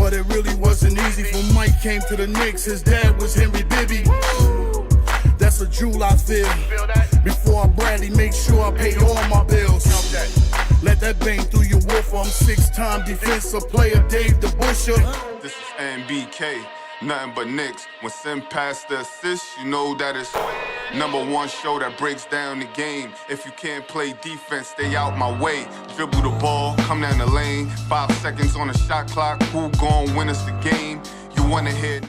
but it really wasn't easy. When Mike came to the Knicks, his dad was Henry Bibby. That's a jewel I feel. Before I Bradley, make sure I pay all my bills. Let that bang through your woofer. I'm 6-time defensive player, Dave the Busher. This is NBK, nothing but Knicks. When Sim passed the assist, you know that it's #1 show that breaks down the game. If you can't play defense, stay out my way. Dribble the ball, come down the lane. 5 seconds on the shot clock. Who gon' win us the game? You wanna hear?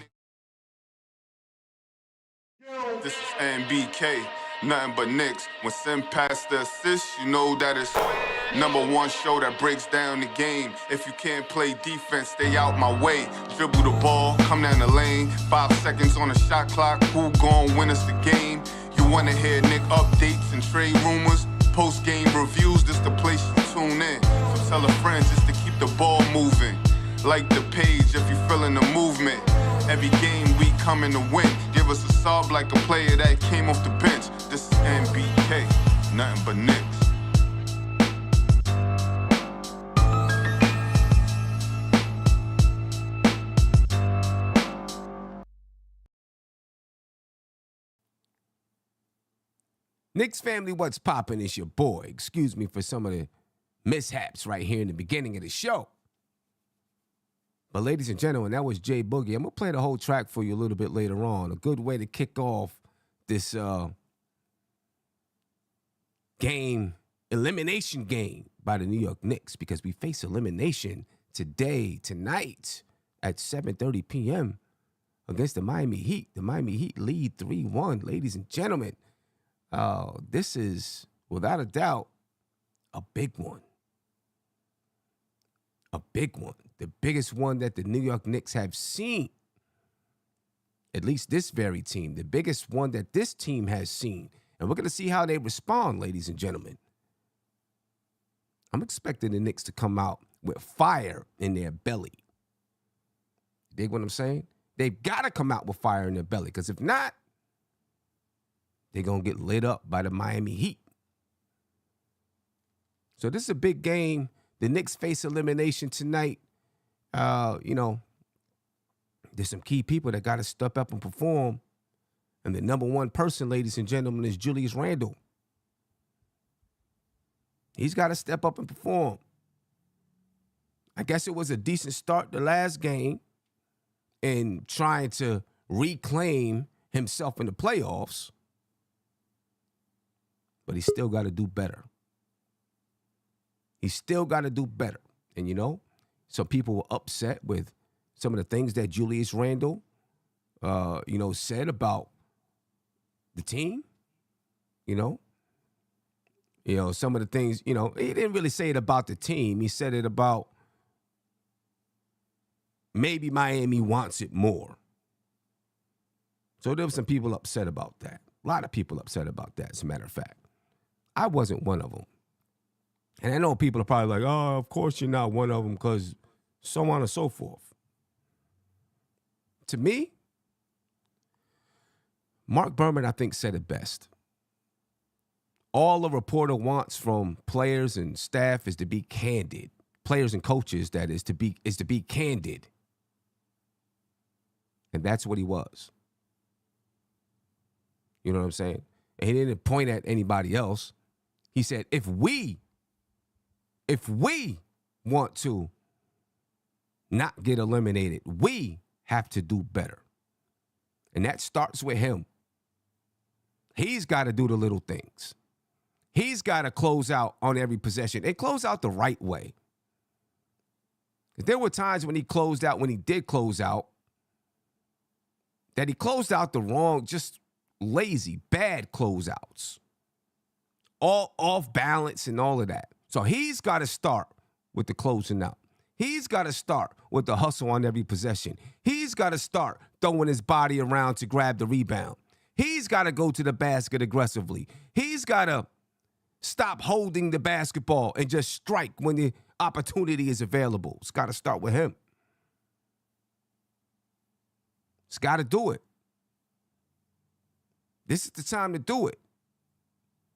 This is NBK, nothing but Knicks. When Sim passed the assist, you know that it's #1 show that breaks down the game. If you can't play defense, stay out my way. Dribble the ball, come down the lane. 5 seconds on the shot clock. Who gon' win us the game? You wanna hear Nick updates and trade rumors? Post-game reviews, this the place you tune in. So tell a friend just to keep the ball moving. Like the page if you feeling the movement. Every game we coming to win. Give us a sub like a player that came off the bench. This is NBK, nothing but Knicks. Knicks family, what's poppin'? It's your boy. Excuse me for some of the mishaps right here in the beginning of the show. But ladies and gentlemen, that was Jay Boogie. I'm going to play the whole track for you a little bit later on. A good way to kick off this elimination game by the New York Knicks, because we face elimination tonight at 7:30 p.m. against the Miami Heat. The Miami Heat lead 3-1, ladies and gentlemen. This is, without a doubt, a big one. A big one. The biggest one that the New York Knicks have seen. At least this very team. The biggest one that this team has seen. And we're going to see how they respond, ladies and gentlemen. I'm expecting the Knicks to come out with fire in their belly. Dig what I'm saying? They've got to come out with fire in their belly, because if not, they're going to get lit up by the Miami Heat. So this is a big game. The Knicks face elimination tonight. There's some key people that got to step up and perform. And the #1 person, ladies and gentlemen, is Julius Randle. He's got to step up and perform. I guess it was a decent start the last game in trying to reclaim himself in the playoffs. But he's still got to do better. He's still got to do better. And, some people were upset with some of the things that Julius Randle, said about the team. Some of the things, he didn't really say it about the team. He said it about maybe Miami wants it more. So there were some people upset about that. A lot of people upset about that, as a matter of fact. I wasn't one of them. And I know people are probably like, oh, of course you're not one of them, because so on and so forth. To me, Mark Berman, I think, said it best. All a reporter wants from players and staff is to be candid. Players and coaches, that is to be candid. And that's what he was. You know what I'm saying? And he didn't point at anybody else. He said, if we want to not get eliminated, we have to do better. And that starts with him. He's got to do the little things. He's got to close out on every possession and close out the right way. There were times when he did close out, that he closed out the wrong, just lazy, bad closeouts. All off balance and all of that. So he's got to start with the closing out. He's got to start with the hustle on every possession. He's got to start throwing his body around to grab the rebound. He's got to go to the basket aggressively. He's got to stop holding the basketball and just strike when the opportunity is available. It's got to start with him. It's got to do it. This is the time to do it.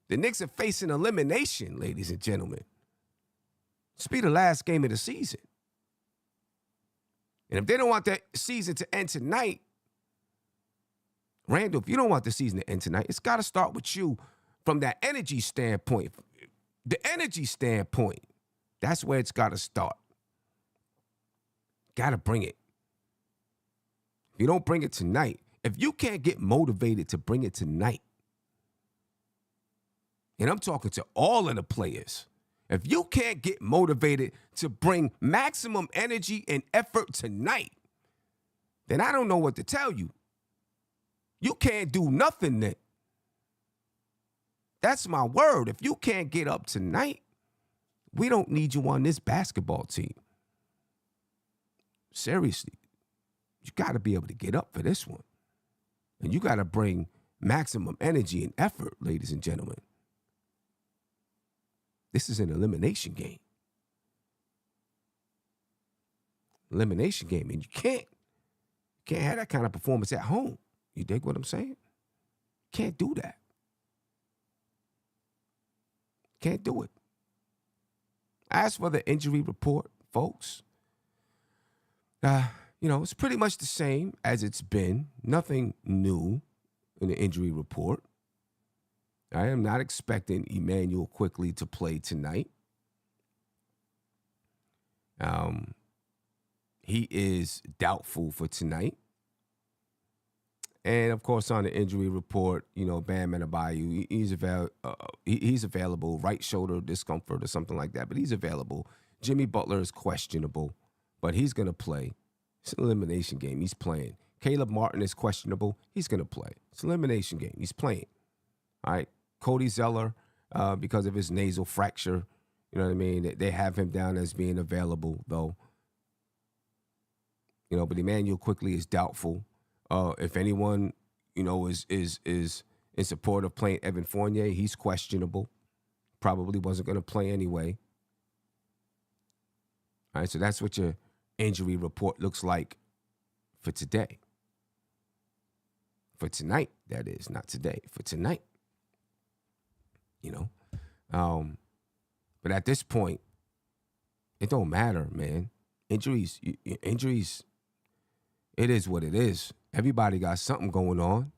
The Knicks are facing elimination, ladies and gentlemen. This will be the last game of the season. And if they don't want that season to end tonight, Randall, if you don't want the season to end tonight, it's got to start with you from that energy standpoint. The energy standpoint, that's where it's got to start. Got to bring it. If you don't bring it tonight, if you can't get motivated to bring it tonight, and I'm talking to all of the players, if you can't get motivated to bring maximum energy and effort tonight, then I don't know what to tell you. You can't do nothing then. That's my word. If you can't get up tonight, we don't need you on this basketball team. Seriously, you got to be able to get up for this one. And you got to bring maximum energy and effort, ladies and gentlemen. This is an elimination game. Elimination game. And you can't have that kind of performance at home. You dig what I'm saying? Can't do that. Can't do it. As for the injury report, folks, it's pretty much the same as it's been. Nothing new in the injury report. I am not expecting Emmanuel Quickly to play tonight. He is doubtful for tonight. And, of course, on the injury report, Bam Adebayo, he's available, right shoulder discomfort or something like that, but he's available. Jimmy Butler is questionable, but he's going to play. It's an elimination game. He's playing. Caleb Martin is questionable. He's going to play. It's an elimination game. He's playing. All right. Cody Zeller, because of his nasal fracture, you know what I mean? They have him down as being available, though. But Emmanuel Quickly is doubtful. If anyone, is in support of playing Evan Fournier, he's questionable. Probably wasn't going to play anyway. All right, so that's what your injury report looks like for today. For tonight, that is, not today. For tonight. But at this point, it don't matter, man. Injuries, it is what it is. Everybody got something going on.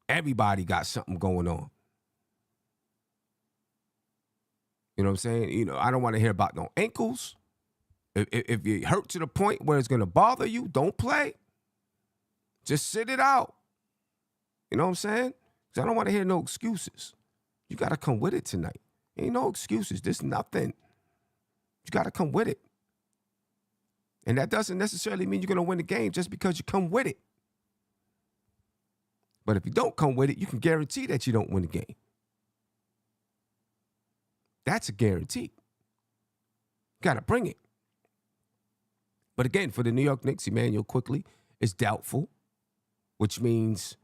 Everybody got something going on. You know what I'm saying? I don't want to hear about no ankles. If you hurt to the point where it's going to bother you, don't play. Just sit it out. You know what I'm saying? Because I don't want to hear no excuses. You got to come with it tonight. Ain't no excuses. There's nothing. You got to come with it. And that doesn't necessarily mean you're going to win the game just because you come with it. But if you don't come with it, you can guarantee that you don't win the game. That's a guarantee. Got to bring it. But again, for the New York Knicks, Emmanuel Quickly is doubtful, which means,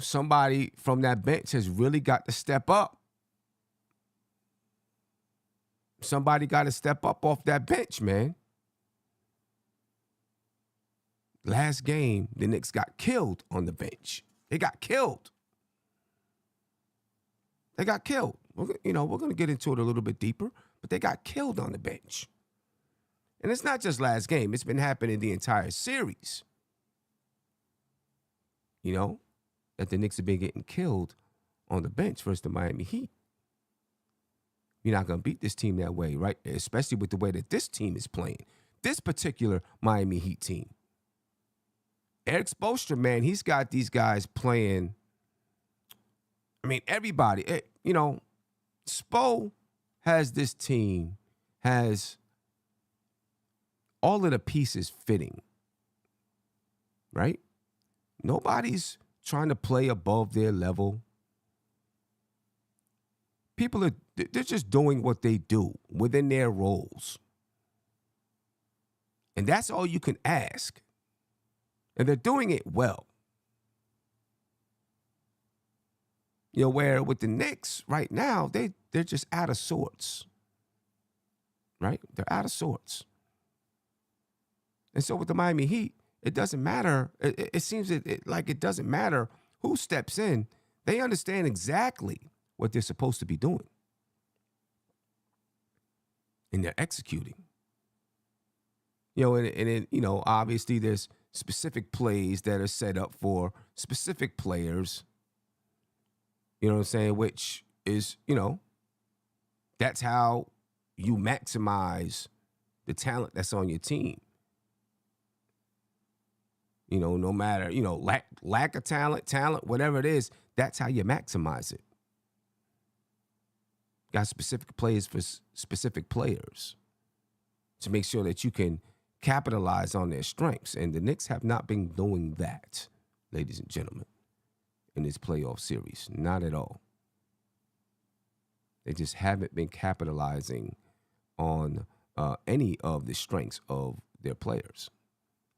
somebody from that bench has really got to step up. Somebody got to step up off that bench, man. Last game, the Knicks got killed on the bench. They got killed. They got killed. We're going to get into it a little bit deeper, but they got killed on the bench. And it's not just last game. It's been happening the entire series. That the Knicks have been getting killed on the bench versus the Miami Heat. You're not going to beat this team that way, right? Especially with the way that this team is playing. This particular Miami Heat team. Eric Spoelstra, man, he's got these guys playing. I mean, everybody. Spo has this team, has all of the pieces fitting, right? Nobody's trying to play above their level. They're just doing what they do within their roles. And that's all you can ask. And they're doing it well. Where with the Knicks right now, they're just out of sorts. Right? They're out of sorts. And so with the Miami Heat, it doesn't matter. It seems like it doesn't matter who steps in. They understand exactly what they're supposed to be doing. And they're executing. Obviously there's specific plays that are set up for specific players, you know what I'm saying, which is, that's how you maximize the talent that's on your team. No matter, lack of talent, whatever it is, that's how you maximize it. Got specific plays for specific players to make sure that you can capitalize on their strengths. And the Knicks have not been doing that, ladies and gentlemen, in this playoff series. Not at all. They just haven't been capitalizing on any of the strengths of their players.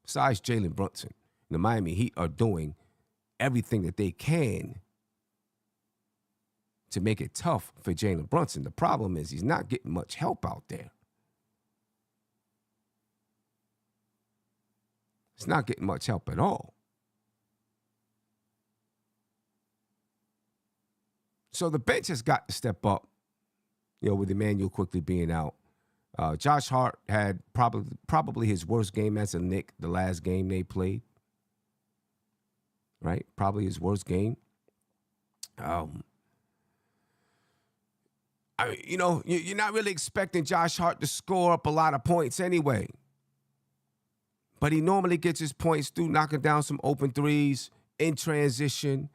Besides Jalen Brunson, the Miami Heat are doing everything that they can to make it tough for Jalen Brunson. The problem is he's not getting much help out there. He's not getting much help at all. So the bench has got to step up, with Emmanuel quickly being out. Josh Hart had probably his worst game as a Knick the last game they played. Right? Probably his worst game. You're not really expecting Josh Hart to score up a lot of points anyway. But he normally gets his points through knocking down some open threes in transition,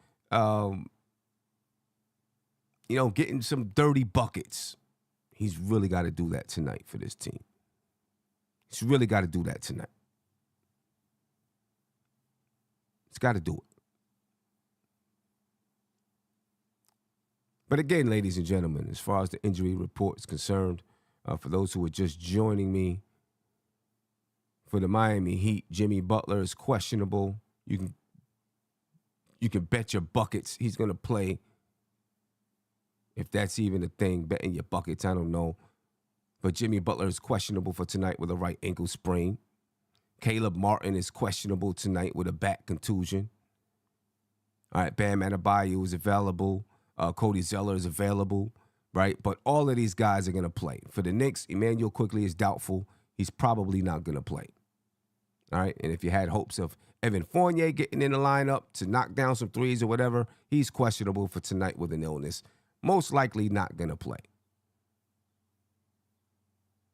getting some dirty buckets. He's really got to do that tonight for this team. He's really got to do that tonight. He's got to do it. But again, ladies and gentlemen, as far as the injury report is concerned, for those who are just joining me, for the Miami Heat, Jimmy Butler is questionable. You can bet your buckets he's going to play. If that's even a thing, betting your buckets, I don't know. But Jimmy Butler is questionable for tonight with a right ankle sprain. Caleb Martin is questionable tonight with a back contusion. All right, Bam Adebayo is available. Cody Zeller is available, right? But all of these guys are going to play. For the Knicks, Emmanuel quickly is doubtful. He's probably not going to play. All right, and if you had hopes of Evan Fournier getting in the lineup to knock down some threes or whatever, he's questionable for tonight with an illness. Most likely not going to play.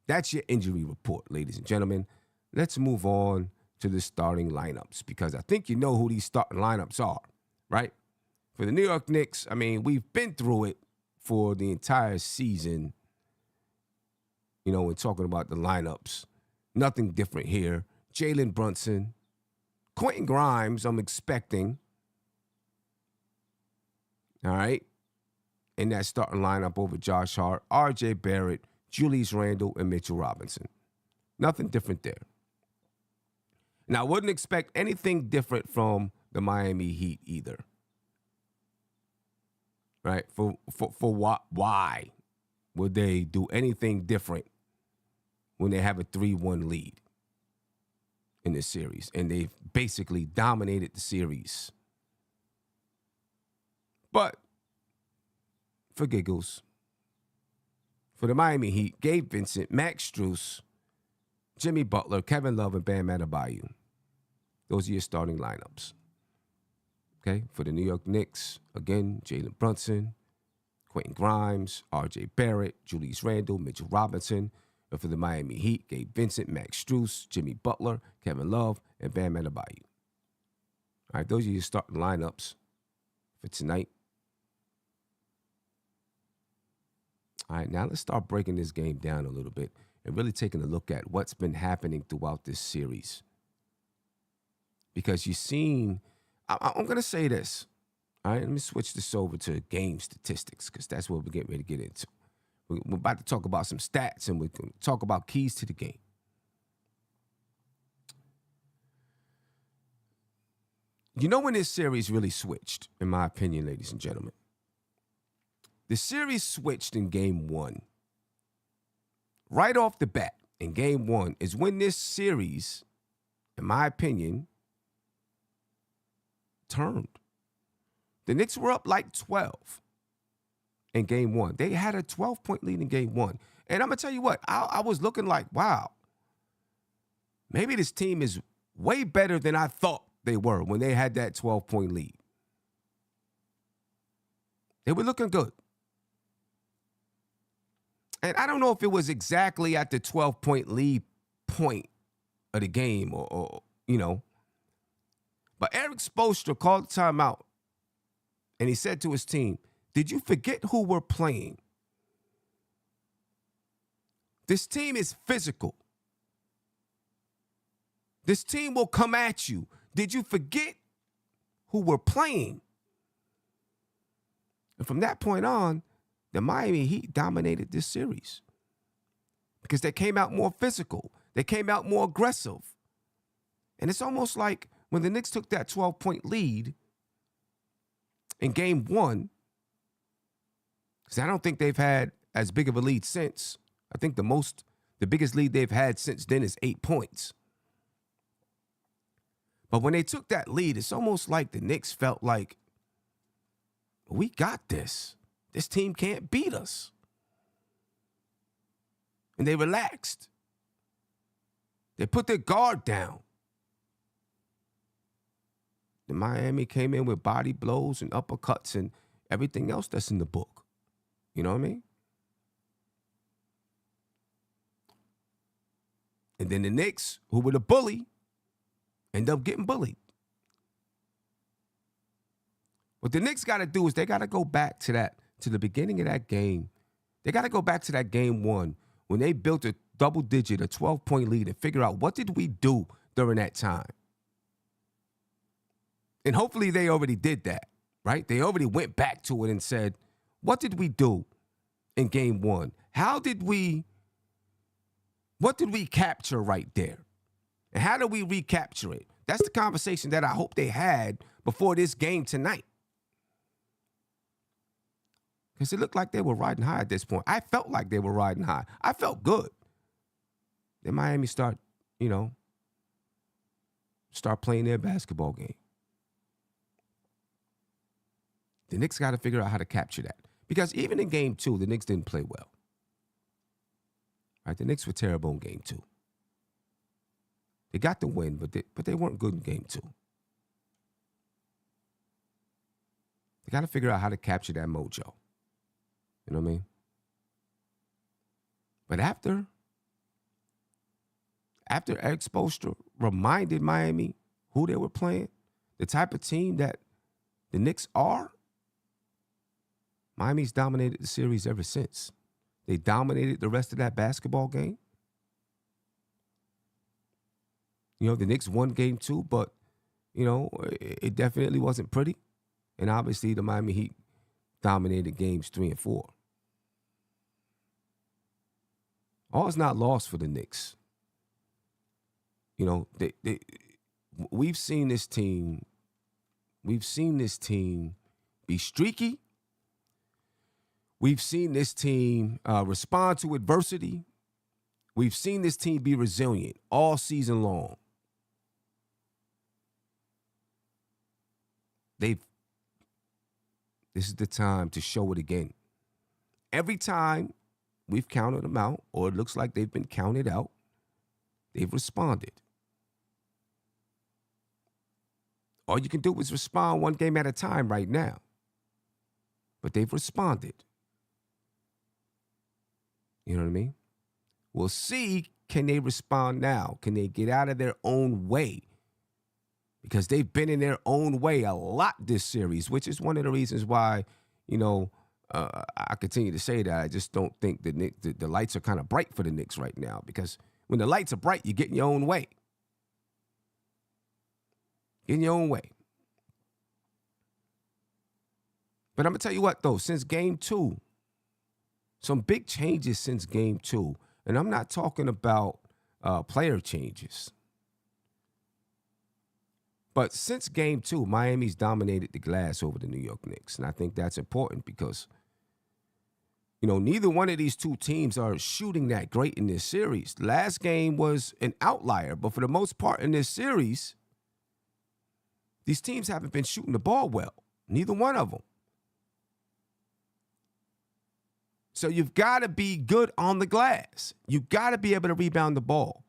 That's your injury report, ladies and gentlemen. Let's move on to the starting lineups because I think you know who these starting lineups are, right? For the New York Knicks, we've been through it for the entire season, when talking about the lineups. Nothing different here. Jalen Brunson, Quentin Grimes, I'm expecting. All right. In that starting lineup over Josh Hart, R.J. Barrett, Julius Randle, and Mitchell Robinson. Nothing different there. Now, I wouldn't expect anything different from the Miami Heat either. Right? For what? Why would they do anything different when they have a 3-1 lead in this series? And they've basically dominated the series. But for giggles, for the Miami Heat, Gabe Vincent, Max Strus, Jimmy Butler, Kevin Love, and Bam Adebayo. Those are your starting lineups. Okay, for the New York Knicks, again, Jalen Brunson, Quentin Grimes, R.J. Barrett, Julius Randle, Mitchell Robinson. And for the Miami Heat, Gabe Vincent, Max Strus, Jimmy Butler, Kevin Love, and Bam Adebayo. All right, those are your starting lineups for tonight. All right, now let's start breaking this game down a little bit and really taking a look at what's been happening throughout this series. Because you've seen, I'm going to say this. All right, let me switch this over to game statistics because that's what we're getting ready to get into. We're about to talk about some stats and we're going to talk about keys to the game. You know when this series really switched, in my opinion, ladies and gentlemen? The series switched in game one. Right off the bat, in game one, is when this series, in my opinion, turned. The Knicks were up like 12 in game one. They had a 12-point lead in game one. And I'm going to tell you what, I was looking like, wow. maybe this team is way better than I thought they were when they had that 12-point lead. They were looking good. And I don't know if it was exactly at the 12-point lead point of the game or but Eric Spoelstra called the timeout and he said to his team, did you forget who we're playing? This team is physical. This team will come at you. Did you forget who we're playing? And from that point on, the Miami Heat dominated this series because they came out more physical. They came out more aggressive. And it's almost like when the Knicks took that 12-point lead in game one, because I don't think they've had as big of a lead since. I think the biggest lead they've had since then is 8 points. But when they took that lead, it's almost like the Knicks felt like, we got this. This team can't beat us. And they relaxed. They put their guard down. The Miami came in with body blows and uppercuts and everything else that's in the book. You know what I mean? And then the Knicks, who were the bully, end up getting bullied. What the Knicks got to do is they got to go back to the beginning of that game. They got to go back to that game one when they built a double-digit, a 12-point lead and figure out what did we do during that time. And hopefully they already did that, right? They already went back to it and said, what did we do in game one? What did we capture right there? And how do we recapture it? That's the conversation that I hope they had before this game tonight. Because it looked like they were riding high at this point. I felt like they were riding high. I felt good. Then Miami start playing their basketball game. The Knicks got to figure out how to capture that. Because even in game two, the Knicks didn't play well. Right? The Knicks were terrible in game two. They got the win, but they weren't good in game two. They got to figure out how to capture that mojo. You know what I mean? But after Eric Spoelstra reminded Miami who they were playing, the type of team that the Knicks are, Miami's dominated the series ever since. They dominated the rest of that basketball game. The Knicks won game two, but, it definitely wasn't pretty. And obviously the Miami Heat dominated games 3 and 4. All is not lost for the Knicks. We've seen this team be streaky. We've seen this team respond to adversity. We've seen this team be resilient all season long. This is the time to show it again. Every time we've counted them out, or it looks like they've been counted out, they've responded. All you can do is respond one game at a time right now. But they've responded. You know what I mean? We'll see, can they respond now? Can they get out of their own way? Because they've been in their own way a lot this series, which is one of the reasons why, I continue to say that. I just don't think the lights are kind of bright for the Knicks right now. Because when the lights are bright, you get in your own way. Get in your own way. But I'm going to tell you what, though, since game two, some big changes since game two. And I'm not talking about player changes. But since game two, Miami's dominated the glass over the New York Knicks. And I think that's important because, neither one of these two teams are shooting that great in this series. The last game was an outlier, but for the most part in this series, these teams haven't been shooting the ball well. Neither one of them. So you've got to be good on the glass. You've got to be able to rebound the ball.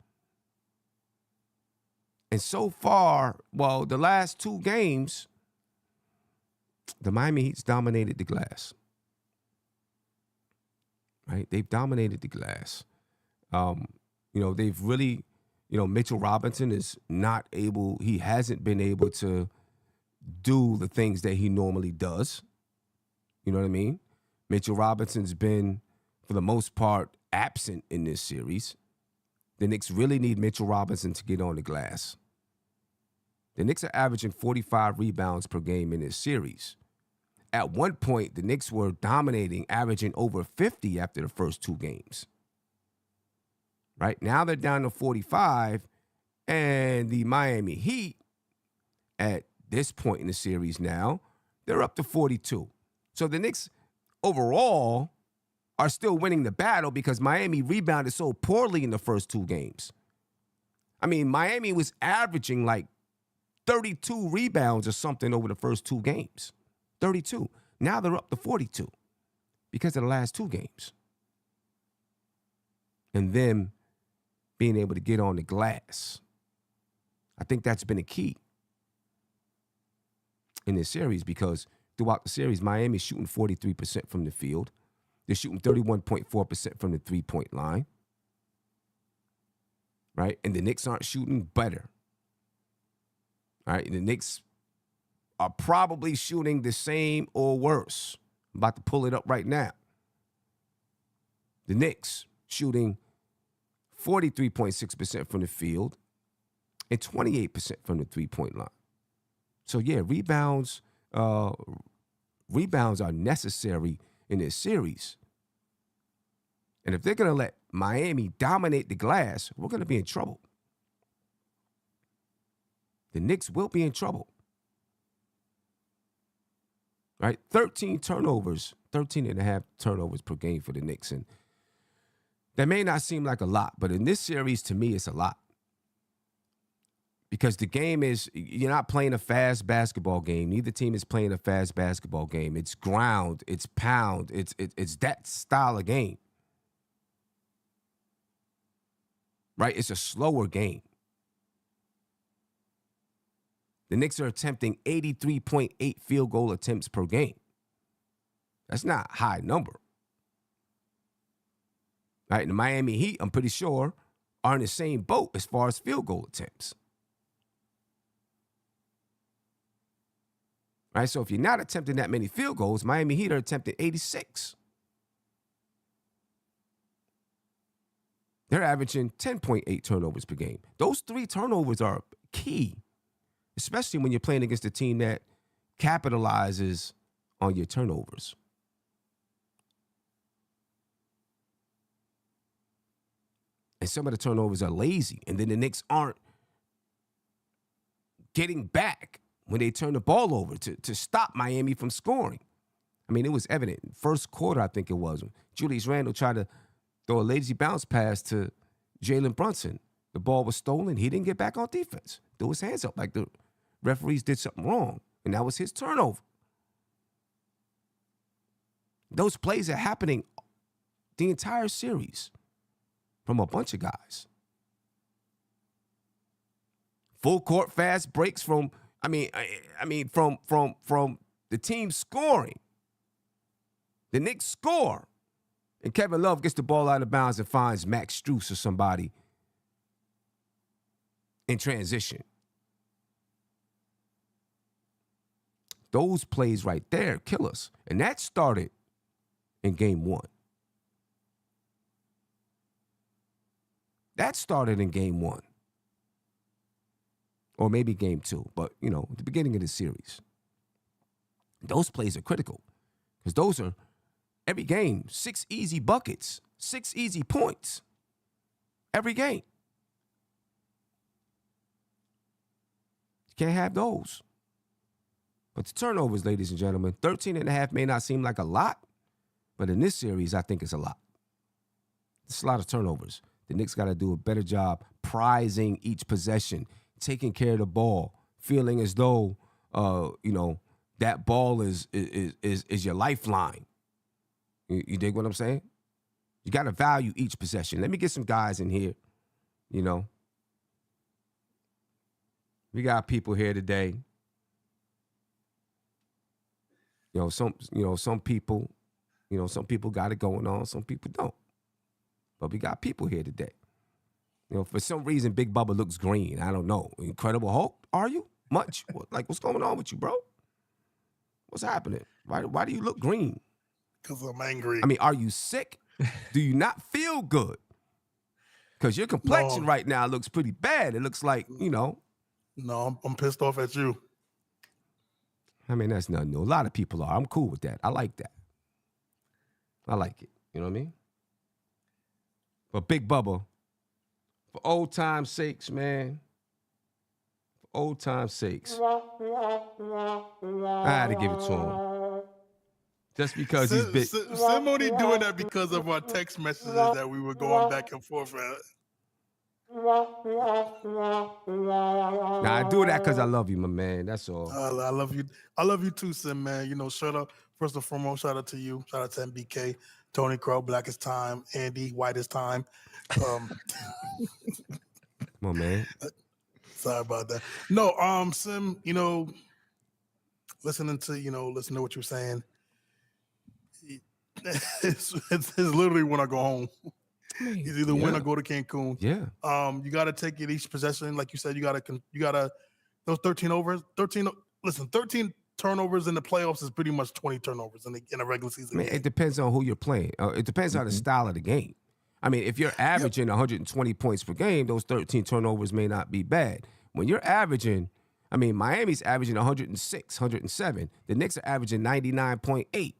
And so far, well, the last 2 games, the Miami Heat's dominated the glass. Right? They've dominated the glass. They've really, Mitchell Robinson is not able, he hasn't been able to do the things that he normally does. You know what I mean? Mitchell Robinson's been, for the most part, absent in this series. The Knicks really need Mitchell Robinson to get on the glass. The Knicks are averaging 45 rebounds per game in this series. At one point, the Knicks were dominating, averaging over 50 after the first 2 games. Right? Now they're down to 45, and the Miami Heat, at this point in the series now, they're up to 42. So the Knicks overall are still winning the battle because Miami rebounded so poorly in the first 2 games. I mean, Miami was averaging like 32 rebounds or something over the first 2 games. 32. Now they're up to 42 because of the last 2 games. And them being able to get on the glass. I think that's been a key in this series because throughout the series, Miami's shooting 43% from the field. They're shooting 31.4% from the three-point line. Right? And the Knicks aren't shooting better. All right? The Knicks are probably shooting the same or worse. I'm about to pull it up right now. The Knicks shooting 43.6% from the field and 28% from the three-point line. So, yeah, rebounds are necessary in this series. And if they're going to let Miami dominate the glass, we're going to be in trouble. The Knicks will be in trouble. Right? 13 and a half turnovers per game for the Knicks. And that may not seem like a lot, but in this series, to me, it's a lot. Because the game is, you're not playing a fast basketball game. Neither team is playing a fast basketball game. It's ground, it's pound, it's that style of game. Right? It's a slower game. The Knicks are attempting 83.8 field goal attempts per game. That's not a high number. Right? And the Miami Heat, I'm pretty sure, are in the same boat as far as field goal attempts. Right? So if you're not attempting that many field goals, Miami Heat are attempting 86. They're averaging 10.8 turnovers per game. Those 3 turnovers are key, especially when you're playing against a team that capitalizes on your turnovers. And some of the turnovers are lazy, and then the Knicks aren't getting back when they turn the ball over to stop Miami from scoring. I mean, it was evident. First quarter, I think it was, when Julius Randle tried to throw a lazy bounce pass to Jalen Brunson. The ball was stolen. He didn't get back on defense. Threw his hands up like the referees did something wrong, and that was his turnover. Those plays are happening the entire series from a bunch of guys. Full court fast breaks from from the team scoring. The Knicks score, and Kevin Love gets the ball out of bounds and finds Max Strus or somebody in transition. Those plays right there kill us. And that started in game 1. That started in game 1. Or maybe game 2. But, at the beginning of the series. Those plays are critical. Because those are, every game, 6 easy buckets. 6 easy points. Every game. You can't have those. But the turnovers, ladies and gentlemen, 13 and a half may not seem like a lot, but in this series, I think it's a lot. It's a lot of turnovers. The Knicks got to do a better job prizing each possession, taking care of the ball, feeling as though, that ball is your lifeline. You dig what I'm saying? You got to value each possession. Let me get some guys in here, We got people here today. Some people, some people got it going on, some people don't. But we got people here today. For some reason, Big Bubba looks green. I don't know. Incredible Hulk, are you? Much? What's going on with you, bro? What's happening? Why do you look green? Because I'm angry. I mean, are you sick? Do you not feel good? Because your complexion right now looks pretty bad. It looks like, No, I'm pissed off at you. I mean, that's nothing new. A lot of people are. I'm cool with that. I like that. I like it. You know what I mean? But Big Bubba, for old time's sakes, man. For old time's sakes. I had to give it to him. Just because he's big. Sim only doing that because of our text messages that we were going back and forth. Nah, I do that because I love you, my man. That's all. I love you. I love you too, Sim, man. Shout out, first and foremost, shout out to you. Shout out to MBK, Tony Crow, Black is Time, Andy, White is Time. Come on, man. Sorry about that. No, Sim, listening to what you're saying. It's literally when I go home. It's either win or go to Cancun. Yeah. You got to take it each possession, like you said. You got to those 13 overs. 13 turnovers in the playoffs is pretty much 20 turnovers in a regular season. I mean, it depends on who you're playing. It depends on the style of the game. I mean, if you're averaging 120 points per game, those 13 turnovers may not be bad. When you're averaging, I mean, Miami's averaging 106, 107. The Knicks are averaging 99.8.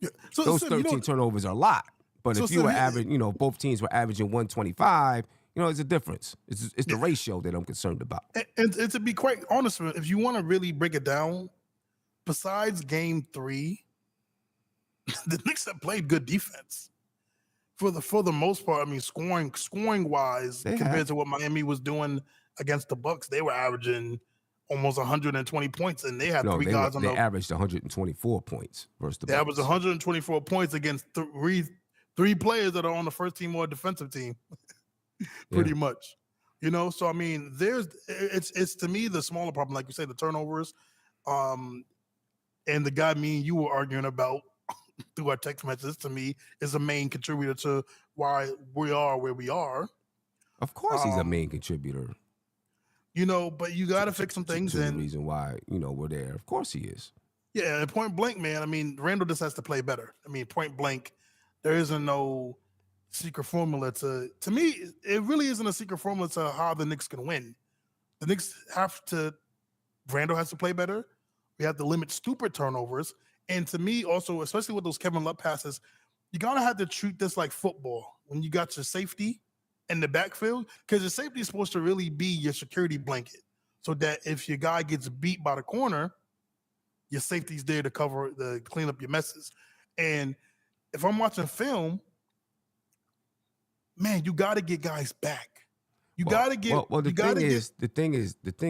Yeah. Those 13 turnovers are a lot. But if you were averaging, both teams were averaging 125, it's a difference. It's the ratio that I'm concerned about. And to be quite honest, if you want to really break it down, besides Game 3, the Knicks have played good defense for the most part. I mean, scoring wise, compared to what Miami was doing against the Bucks, they were averaging almost 120 points, and they had three guys on the. They averaged 124 points versus the Bucks. They averaged 124 points against three players that are on the first team or defensive team, pretty much. So I mean, it's to me the smaller problem, like you say, the turnovers, and the guy me and you were arguing about through our text messages, to me, is a main contributor to why we are where we are. Of course, he's a main contributor. But you got to fix some things. And the reason why we're there. Of course, he is. Yeah, and point blank, man. I mean, Randall just has to play better. I mean, point blank, there isn't no secret formula to me. It really isn't a secret formula to how the Knicks can win. The Knicks Randall has to play better. We have to limit stupid turnovers. And to me, also, especially with those Kevin Love passes, you gotta have to treat this like football. When you got your safety in the backfield, because your safety is supposed to really be your security blanket, so that if your guy gets beat by the corner, your safety's there to clean up your messes. And if I'm watching film, man, you got to get guys back. You got to get. Well, the thing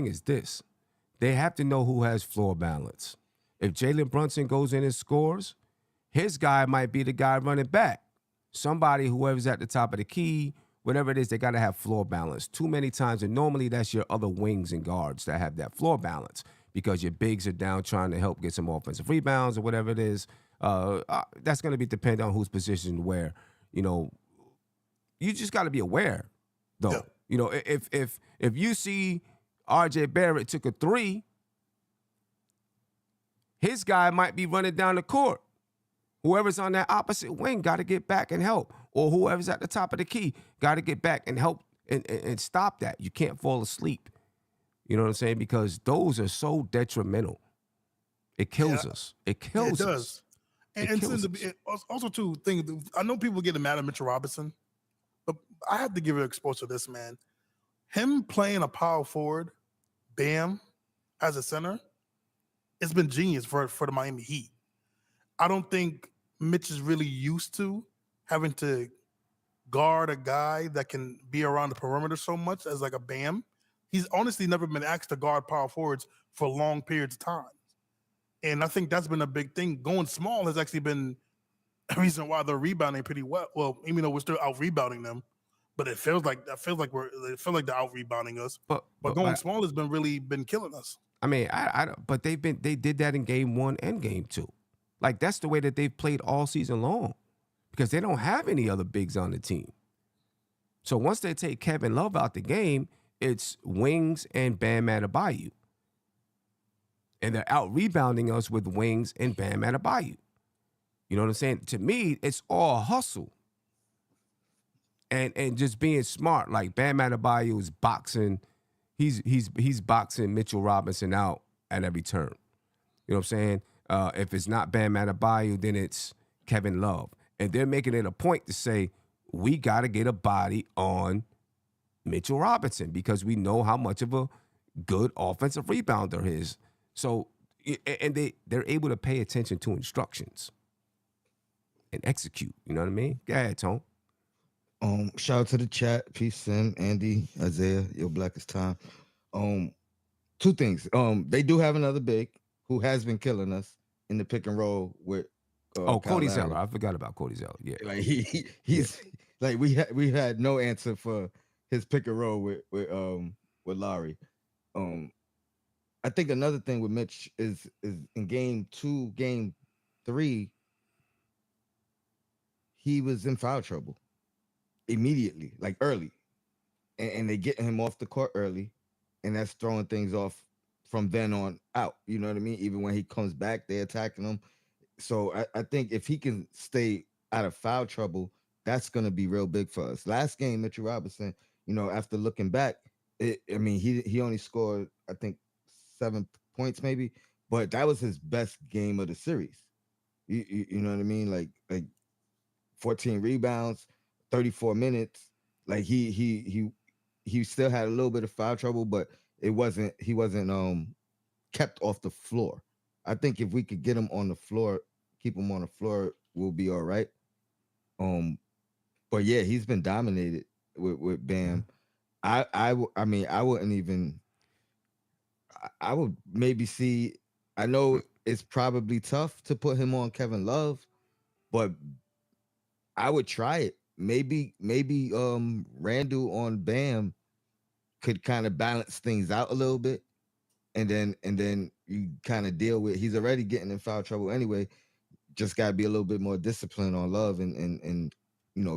is this: they have to know who has floor balance. If Jalen Brunson goes in and scores, his guy might be the guy running back. Somebody, whoever's at the top of the key, whatever it is, they got to have floor balance. Too many times, and normally that's your other wings and guards that have that floor balance, because your bigs are down trying to help get some offensive rebounds or whatever it is. That's going to be dependent on who's positioned where. You just got to be aware, though. Yeah. If you see R.J. Barrett took a three, his guy might be running down the court. Whoever's on that opposite wing got to get back and help, or whoever's at the top of the key got to get back and help and stop that. You can't fall asleep. You know what I'm saying? Because those are so detrimental. It kills us. It kills us. It does. And also, too, I know people getting mad at Mitchell Robinson, but I have to give it exposure to this, man. Him playing a power forward, Bam, as a center, it's been genius for the Miami Heat. I don't think Mitch is really used to having to guard a guy that can be around the perimeter so much as like a Bam. He's honestly never been asked to guard power forwards for long periods of time. And I think that's been a big thing. Going small has actually been a reason why they're rebounding pretty well. Well, even though we're still out rebounding them, but it feels like they're out rebounding us. But going small has been killing us. I mean, I don't, but they did that in game 1 and game 2. Like, that's the way that they've played all season long because they don't have any other bigs on the team. So once they take Kevin Love out the game, it's wings and Bam Adebayo. And they're out rebounding us with wings and Bam Adebayo. You know what I'm saying? To me, it's all hustle. And just being smart. Like Bam Adebayo is boxing. He's boxing Mitchell Robinson out at every turn. You know what I'm saying? If it's not Bam Adebayo, then it's Kevin Love. And they're making it a point to say, we got to get a body on Mitchell Robinson because we know how much of a good offensive rebounder he is. So, and they're able to pay attention to instructions and execute. You know what I mean? Go ahead, Tone. Shout out to the chat. Peace, Sim, Andy, Isaiah, your blackest time. Two things. They do have another big who has been killing us in the pick and roll with Cody Zeller. I forgot about Cody Zeller. Yeah. Like he's like we had no answer for his pick and roll with Larry. I think another thing with Mitch is in game 2, game 3, he was in foul trouble immediately, like early. And they get him off the court early, and that's throwing things off from then on out. You know what I mean? Even when he comes back, they're attacking him. So I think if he can stay out of foul trouble, that's going to be real big for us. Last game, Mitchell Robinson, after looking back, he only scored, I think, 7 points maybe, but that was his best game of the series. You know what I mean? Like 14 rebounds, 34 minutes. Like he still had a little bit of foul trouble, but he wasn't kept off the floor. I think if we could get him on the floor, keep him on the floor, we'll be all right. But yeah, he's been dominated with Bam. I wouldn't even. I would maybe see. I know it's probably tough to put him on Kevin Love, but I would try it. Maybe Randall on Bam could kind of balance things out a little bit, and then you kind of deal with. He's already getting in foul trouble anyway. Just got to be a little bit more disciplined on Love and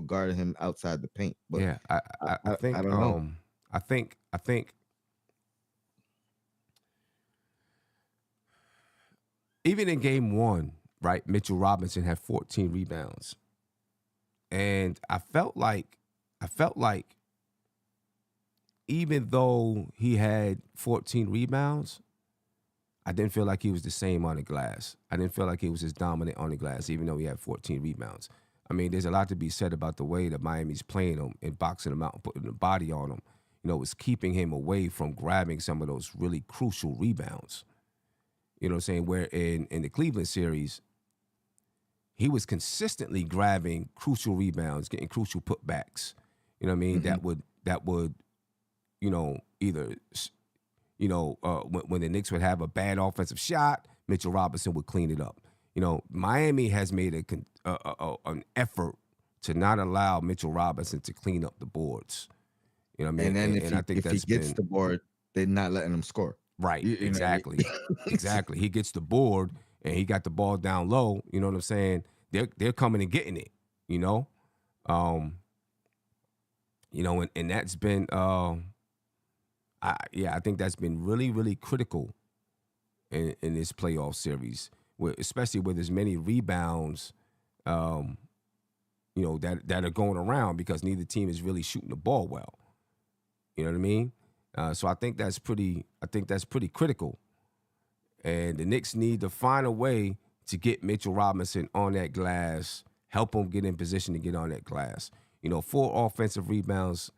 guarding him outside the paint. But yeah, I think I don't know. I think even in game 1, right, Mitchell Robinson had 14 rebounds. And I felt like even though he had 14 rebounds, I didn't feel like he was the same on the glass. I didn't feel like he was as dominant on the glass, even though he had 14 rebounds. I mean, there's a lot to be said about the way that Miami's playing him and boxing him out and putting the body on him. It's keeping him away from grabbing some of those really crucial rebounds. You know what I'm saying? Where in the Cleveland series, he was consistently grabbing crucial rebounds, getting crucial putbacks. You know what I mean? Mm-hmm. That would, either, when the Knicks would have a bad offensive shot, Mitchell Robinson would clean it up. Miami has made an effort to not allow Mitchell Robinson to clean up the boards. You know what I mean? And then if he gets the board, they're not letting him score. Right, exactly. Exactly. He gets the board and he got the ball down low, you know what I'm saying? They're coming and getting it, and that's been I think that's been really, really critical in this playoff series, especially with as many rebounds that are going around because neither team is really shooting the ball well. You know what I mean? So I think that's pretty critical. And the Knicks need to find a way to get Mitchell Robinson on that glass, help him get in position to get on that glass. 4 offensive rebounds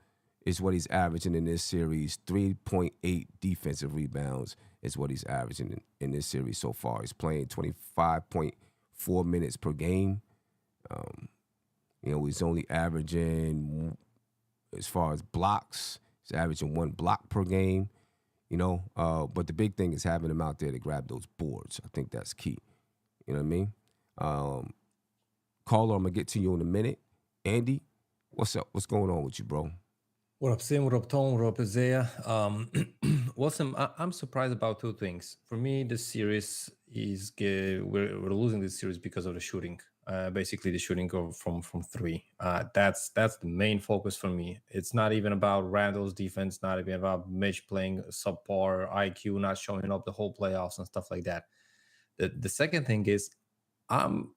is what he's averaging in this series. 3.8 defensive rebounds is what he's averaging in this series so far. He's playing 25.4 minutes per game. He's only averaging, as far as blocks, he's averaging 1 block per game. But the big thing is having him out there to grab those boards. I think that's key. You know what I mean? Caller, I'm going to get to you in a minute. Andy, What's up? What's going on with you, bro? What up, Sim? What up, Tone? What up, Isaiah? Well, Sim, I'm surprised about two things. For me, this series we're losing this series because of the shooting. Basically, the shooting from three. That's the main focus for me. It's not even about Randall's defense, not even about Mitch playing subpar IQ, not showing up the whole playoffs and stuff like that. The second thing is, I'm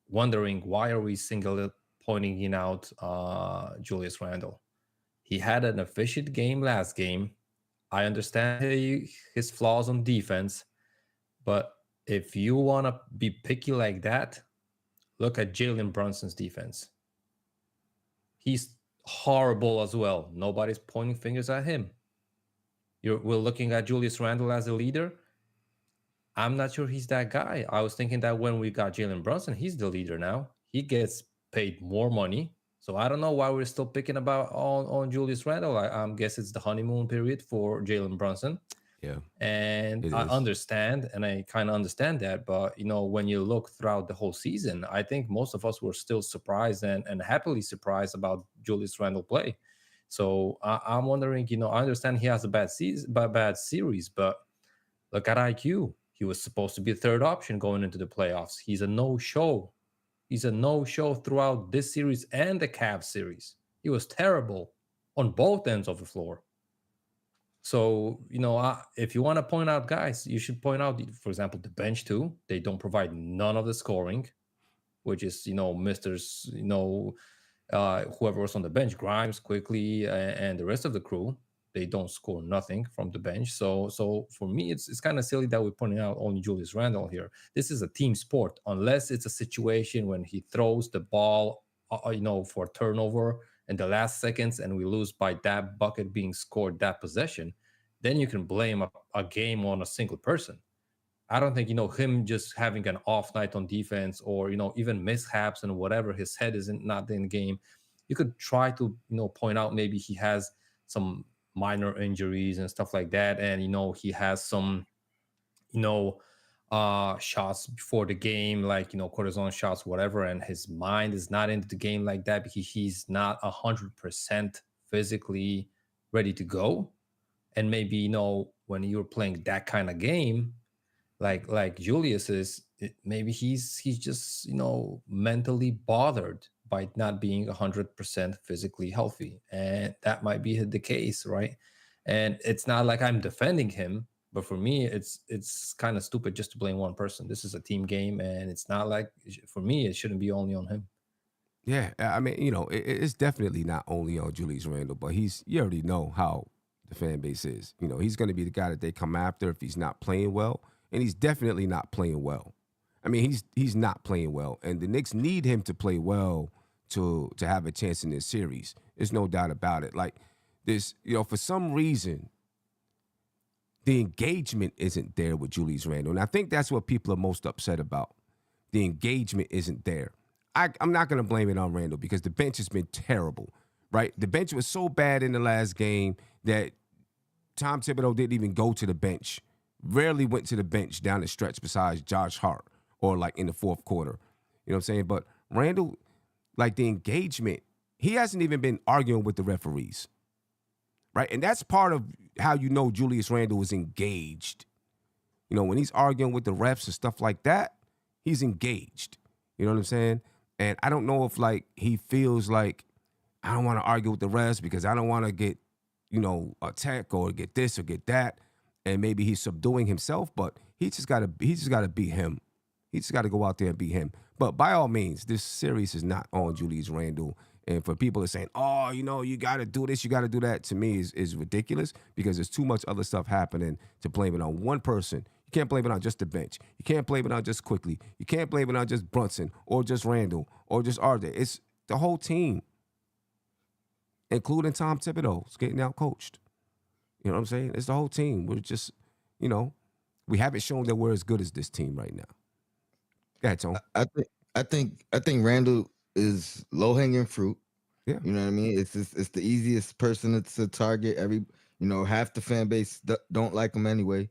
wondering why are we single pointing in out Julius Randle. He had an efficient game last game. I understand his flaws on defense, but if you want to be picky like that, look at Jalen Brunson's defense. He's horrible as well. Nobody's pointing fingers at him. We're looking at Julius Randle as a leader. I'm not sure he's that guy. I was thinking that when we got Jalen Brunson, he's the leader now. He gets paid more money. So I don't know why we're still picking about on Julius Randle. I guess it's the honeymoon period for Jalen Brunson. Yeah, And it I is. understand, and I kind of understand that. But, when you look throughout the whole season, I think most of us were still surprised and happily surprised about Julius Randle play. So I'm wondering, I understand he has a bad season, bad series, but look at IQ. He was supposed to be a third option going into the playoffs. He's a no-show. He's a no-show throughout this series and the Cavs series. He was terrible on both ends of the floor. So, if you want to point out guys, you should point out, for example, the bench too. They don't provide none of the scoring, which is, Mister's, whoever was on the bench, Grimes, Quickly, and the rest of the crew. They don't score nothing from the bench. So for me, it's kind of silly that we're pointing out only Julius Randle here. This is a team sport, unless it's a situation when he throws the ball, for turnover in the last seconds, and we lose by that bucket being scored that possession. Then you can blame a game on a single person. I don't think, him just having an off night on defense or, even mishaps and whatever, his head isn't not in the game. You could try to, point out maybe he has some minor injuries and stuff like that. And, he has some, shots before the game, like, cortisone shots, whatever. And his mind is not into the game like that because he's not 100% physically ready to go. And maybe, when you're playing that kind of game, like Julius is, maybe he's just mentally bothered by not being 100% physically healthy, and that might be the case, right? And it's not like I'm defending him, but for me, it's kind of stupid just to blame one person. This is a team game, and it's not like, for me, it shouldn't be only on him. Yeah, I mean, it's definitely not only on Julius Randle, but you already know how the fan base is. He's going to be the guy that they come after if he's not playing well, and he's definitely not playing well. I mean, he's not playing well, and the Knicks need him to play well to have a chance in this series. There's no doubt about it. Like this, for some reason, the engagement isn't there with Julius Randle, and I think that's what people are most upset about. The engagement isn't there. I'm not going to blame it on Randle because the bench has been terrible, right? The bench was so bad in the last game that Tom Thibodeau didn't even go to the bench, rarely went to the bench down the stretch besides Josh Hart or like in the fourth quarter. You know what I'm saying? But Randle, like the engagement, he hasn't even been arguing with the referees, right? And that's part of how Julius Randle is engaged. When he's arguing with the refs and stuff like that, he's engaged. You know what I'm saying? And I don't know if like he feels like I don't want to argue with the refs because I don't want to get, attacked or get this or get that. And maybe he's subduing himself, but he just gotta beat him. He just gotta go out there and beat him. But by all means, this series is not on Julius Randle. And for people that are saying, oh, you gotta do this, you gotta do that, to me is ridiculous because there's too much other stuff happening to blame it on one person. You can't blame it on just the bench. You can't blame it on just Quickly. You can't blame it on just Brunson or just Randle or just RJ. It's the whole team, including Tom Thibodeau, is getting out coached. You know what I'm saying? It's the whole team. We're just, we haven't shown that we're as good as this team right now. Go ahead, Tone. I think Randall is low hanging fruit. Yeah. You know what I mean? It's the easiest person to target. Half the fan base don't like him anyway.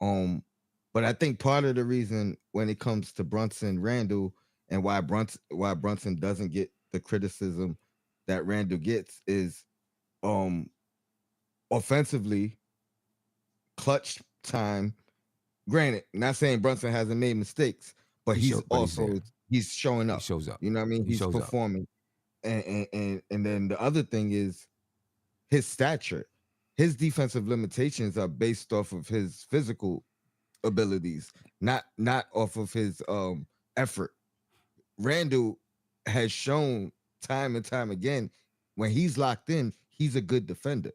But I think part of the reason when it comes to Brunson, Randall, and why Brunson doesn't get the criticism that Randall gets is offensively clutch time. Granted, not saying Brunson hasn't made mistakes, but But he's there. he's showing He up. shows up. You know what I mean? He He's shows up. performing. And then the other thing is his stature. His defensive limitations are based off of his physical abilities, not off of his effort. Randall has shown time and time again when he's locked in, he's a good defender.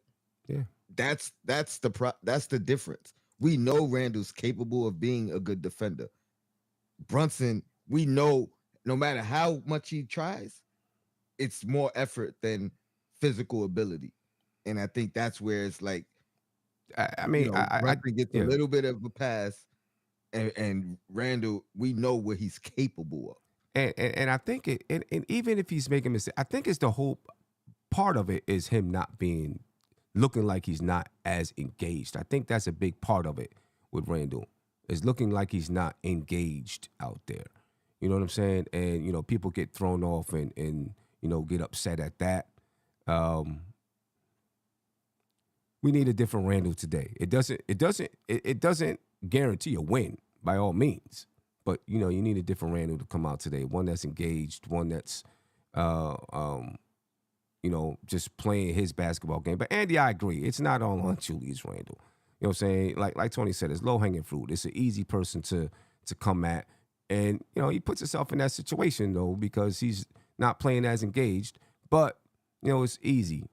Yeah. That's the difference. We know Randall's capable of being a good defender. Brunson, we know no matter how much he tries, it's more effort than physical ability. And I think that's where it's like, I mean, Brunson gets a yeah. little bit of a pass, and Randall, we know what he's capable of. And I think and even if he's making mistakes, I think it's the whole part of it is him not being looking like he's not as engaged. I think that's a big part of it with Randall, is looking like he's not engaged out there. You know what I'm saying? And people get thrown off and get upset at that. We need a different Randall today. It doesn't guarantee a win by all means. But you need a different Randall to come out today. One that's engaged, one that's just playing his basketball game. But Andy, I agree. It's not all on Julius Randle. You know what I'm saying? Like Tony said, it's low-hanging fruit. It's an easy person to come at. And, he puts himself in that situation, though, because he's not playing as engaged. But, it's easy.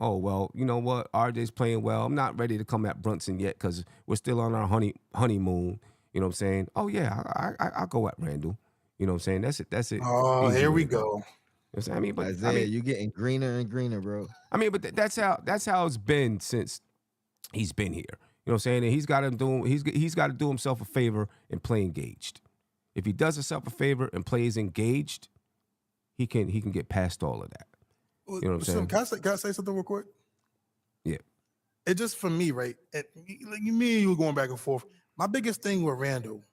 Oh, well, you know what? RJ's playing well. I'm not ready to come at Brunson yet because we're still on our honeymoon. You know what I'm saying? Oh, yeah, I'll go at Randall. You know what I'm saying? That's it. Oh, Easy here way we to go. go. You know what I'm saying? I mean, but Isaiah, you're getting greener and greener, bro. I mean, but that's how it's been since he's been here. You know what I'm saying? And he's got to do himself a favor and play engaged. If he does himself a favor and plays engaged, he can get past all of that. You know what I'm saying? Can I say something real quick? Yeah. It just for me, right? Me and you were going back and forth. My biggest thing with Randall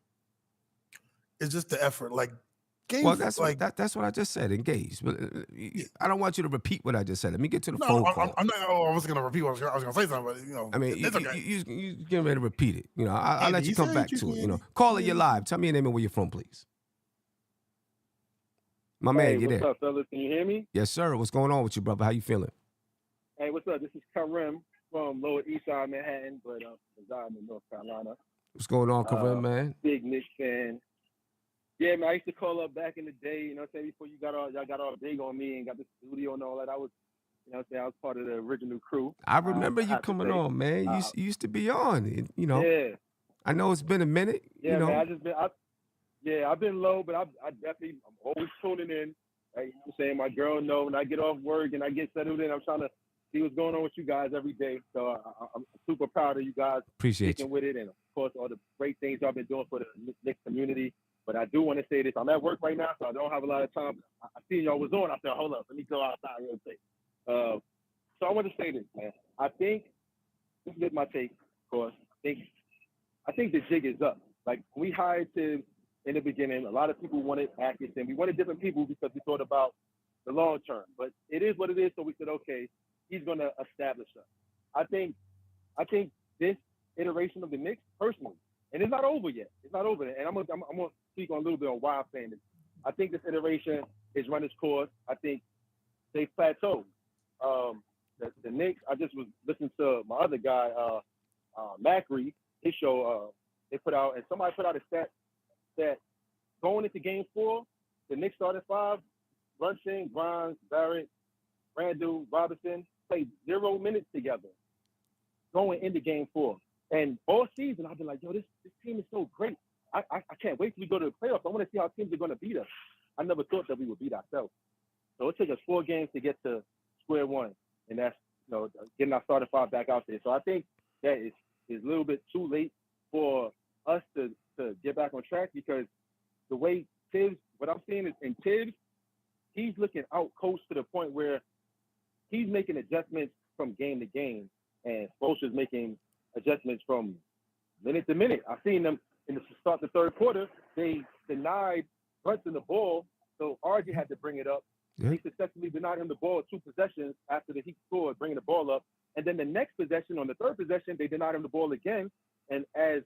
is just the effort. Like, that's what I just said. Engaged. But I don't want you to repeat what I just said. Let me get to the phone call. I'm not. I was going to repeat. I was going to say something, but I mean, it's okay. you getting ready to repeat it. I'll let Andy, you come say back what to you it. said. Caller, you're live. Tell me your name and where you're from, please. My man, you there? What's up, fellas? Can you hear me? Yes, sir. What's going on with you, brother? How you feeling? Hey, what's up? This is Karim from Lower East Side Manhattan, but residing in North Carolina. What's going on, Karim, man? Big Knicks fan. Yeah, man, I used to call up back in the day, you know what I'm saying, before y'all got all big on me and got the studio and all that. I was, you know what I'm saying, I was part of the original crew. I remember you coming on, man. You used to be on, Yeah. I know it's been a minute. Yeah, man, I've been low, but I definitely, I'm always tuning in. Right? You know what I'm saying? My girl know when I get off work and I get settled in, I'm trying to see what's going on with you guys every day. So I'm super proud of you guys. Appreciate sticking with it, and of course all the great things y'all been doing for the Knicks community. But I do want to say this. I'm at work right now, so I don't have a lot of time. I seen y'all was on. I said, hold up, let me go outside real quick. So I want to say this, man. I think, this is my take, of course. I think the jig is up. Like, we hired Tibbs in the beginning. A lot of people wanted Atkinson. We wanted different people because we thought about the long term. But it is what it is, so we said, okay, he's going to establish us. I think this iteration of the Knicks, personally, and it's not over yet. It's not over yet. And I'm going to speak on a little bit on why I'm saying this. I think this iteration has run its course. I think they've plateaued. The Knicks, I just was listening to my other guy, Macri, his show, they put out, and somebody put out a stat that going into game 4, the Knicks started 5, Brunson, Grimes, Barrett, Randall, Robinson played 0 minutes together going into game 4. And all season, I've been like, yo, this team is so great. I can't wait till we go to the playoffs. I want to see how teams are going to beat us. I never thought that we would beat ourselves. So it took us 4 games to get to square one. And that's, getting our starting 5 back out there. So I think that is a little bit too late for us to get back on track, because the way Tibbs, what I'm seeing is in Tibbs, he's looking out coach to the point where he's making adjustments from game to game, and Spoelstra's making adjustments from minute to minute. I've seen them in the start of the third quarter. They denied Brunson the ball, so RJ had to bring it up. Yeah. They successfully denied him the ball 2 possessions after the Heat scored, bringing the ball up. And then the next possession, on the 3rd possession, they denied him the ball again. And as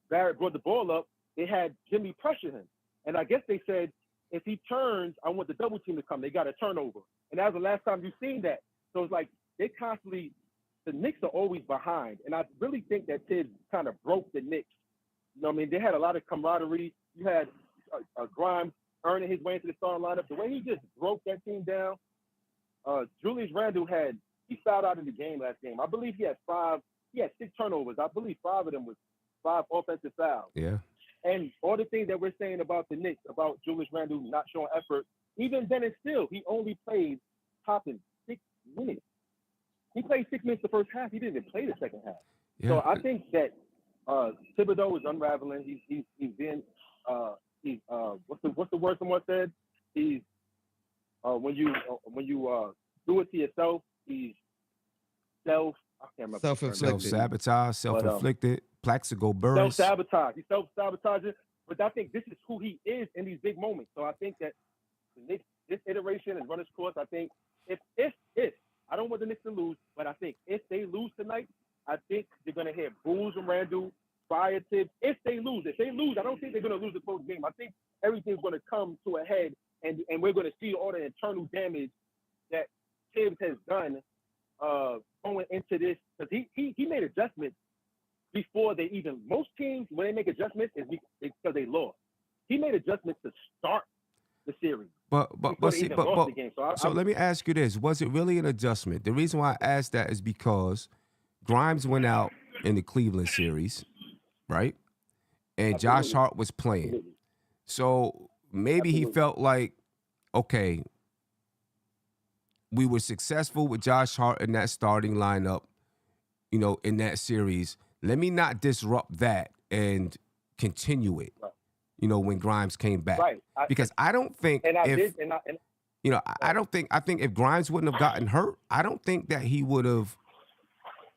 Barrett brought the ball up, they had Jimmy pressure him. And I guess they said, if he turns, I want the double team to come. They got a turnover. And that was the last time you've seen that. So it's like they constantly, the Knicks are always behind. And I really think that Tibbs kind of broke the Knicks. You know what I mean? They had a lot of camaraderie. You had Grimes earning his way into the starting lineup. The way he just broke that team down, Julius Randle he fouled out in the game last game. I believe he had 6 turnovers. I believe 5 of them was 5 offensive fouls. Yeah. And all the things that we're saying about the Knicks, about Julius Randle not showing effort, even then and still, he only played topping 6 minutes. He played 6 minutes the first half. He didn't even play the second half. Yeah. So I think that Thibodeau is unraveling. He's been what's the word someone said? He's when you do it to yourself, he's I can't remember. Self-sabotage, self-inflicted, Plaxico burst. Self-sabotage. He's self-sabotaging. But I think this is who he is in these big moments. So I think that this iteration and run its course. I think if I don't want the Knicks to lose, but I think if they lose tonight, I think they're going to hear boos from Randle, fire Tibbs. If they lose, I don't think they're going to lose the close game. I think everything's going to come to a head, and we're going to see all the internal damage that Tibbs has done going into this, because he made adjustments before they even. Most teams, when they make adjustments, is because they lost. He made adjustments to start the series. So let me ask you this: was it really an adjustment? The reason why I asked that is because Grimes went out in the Cleveland series, right? And Josh Hart was playing, so maybe he felt like, okay, we were successful with Josh Hart in that starting lineup, in that series. Let me not disrupt that and continue it, when Grimes came back. Right. Because I don't think I think if Grimes wouldn't have gotten hurt, I don't think that he would have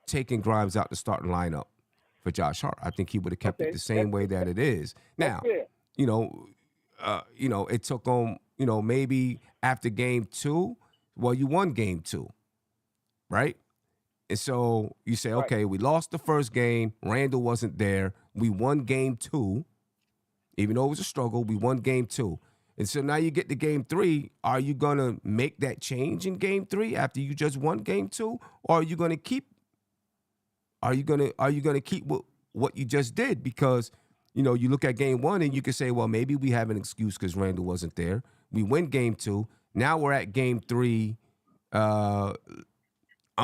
taken Grimes out the starting lineup for Josh Hart. I think he would have kept it the same way that it is. Now, it took him, maybe after game 2, well, you won game 2, right? And so you say, okay, we lost the first game. Randle wasn't there. We won game 2. Even though it was a struggle, we won game 2. And so now you get to game 3. Are you going to make that change in game 3 after you just won game 2? Or are you going to keep what you just did? Because, you look at game 1 and you can say, well, maybe we have an excuse because Randle wasn't there. We win game 2. Now we're at game 3. I'm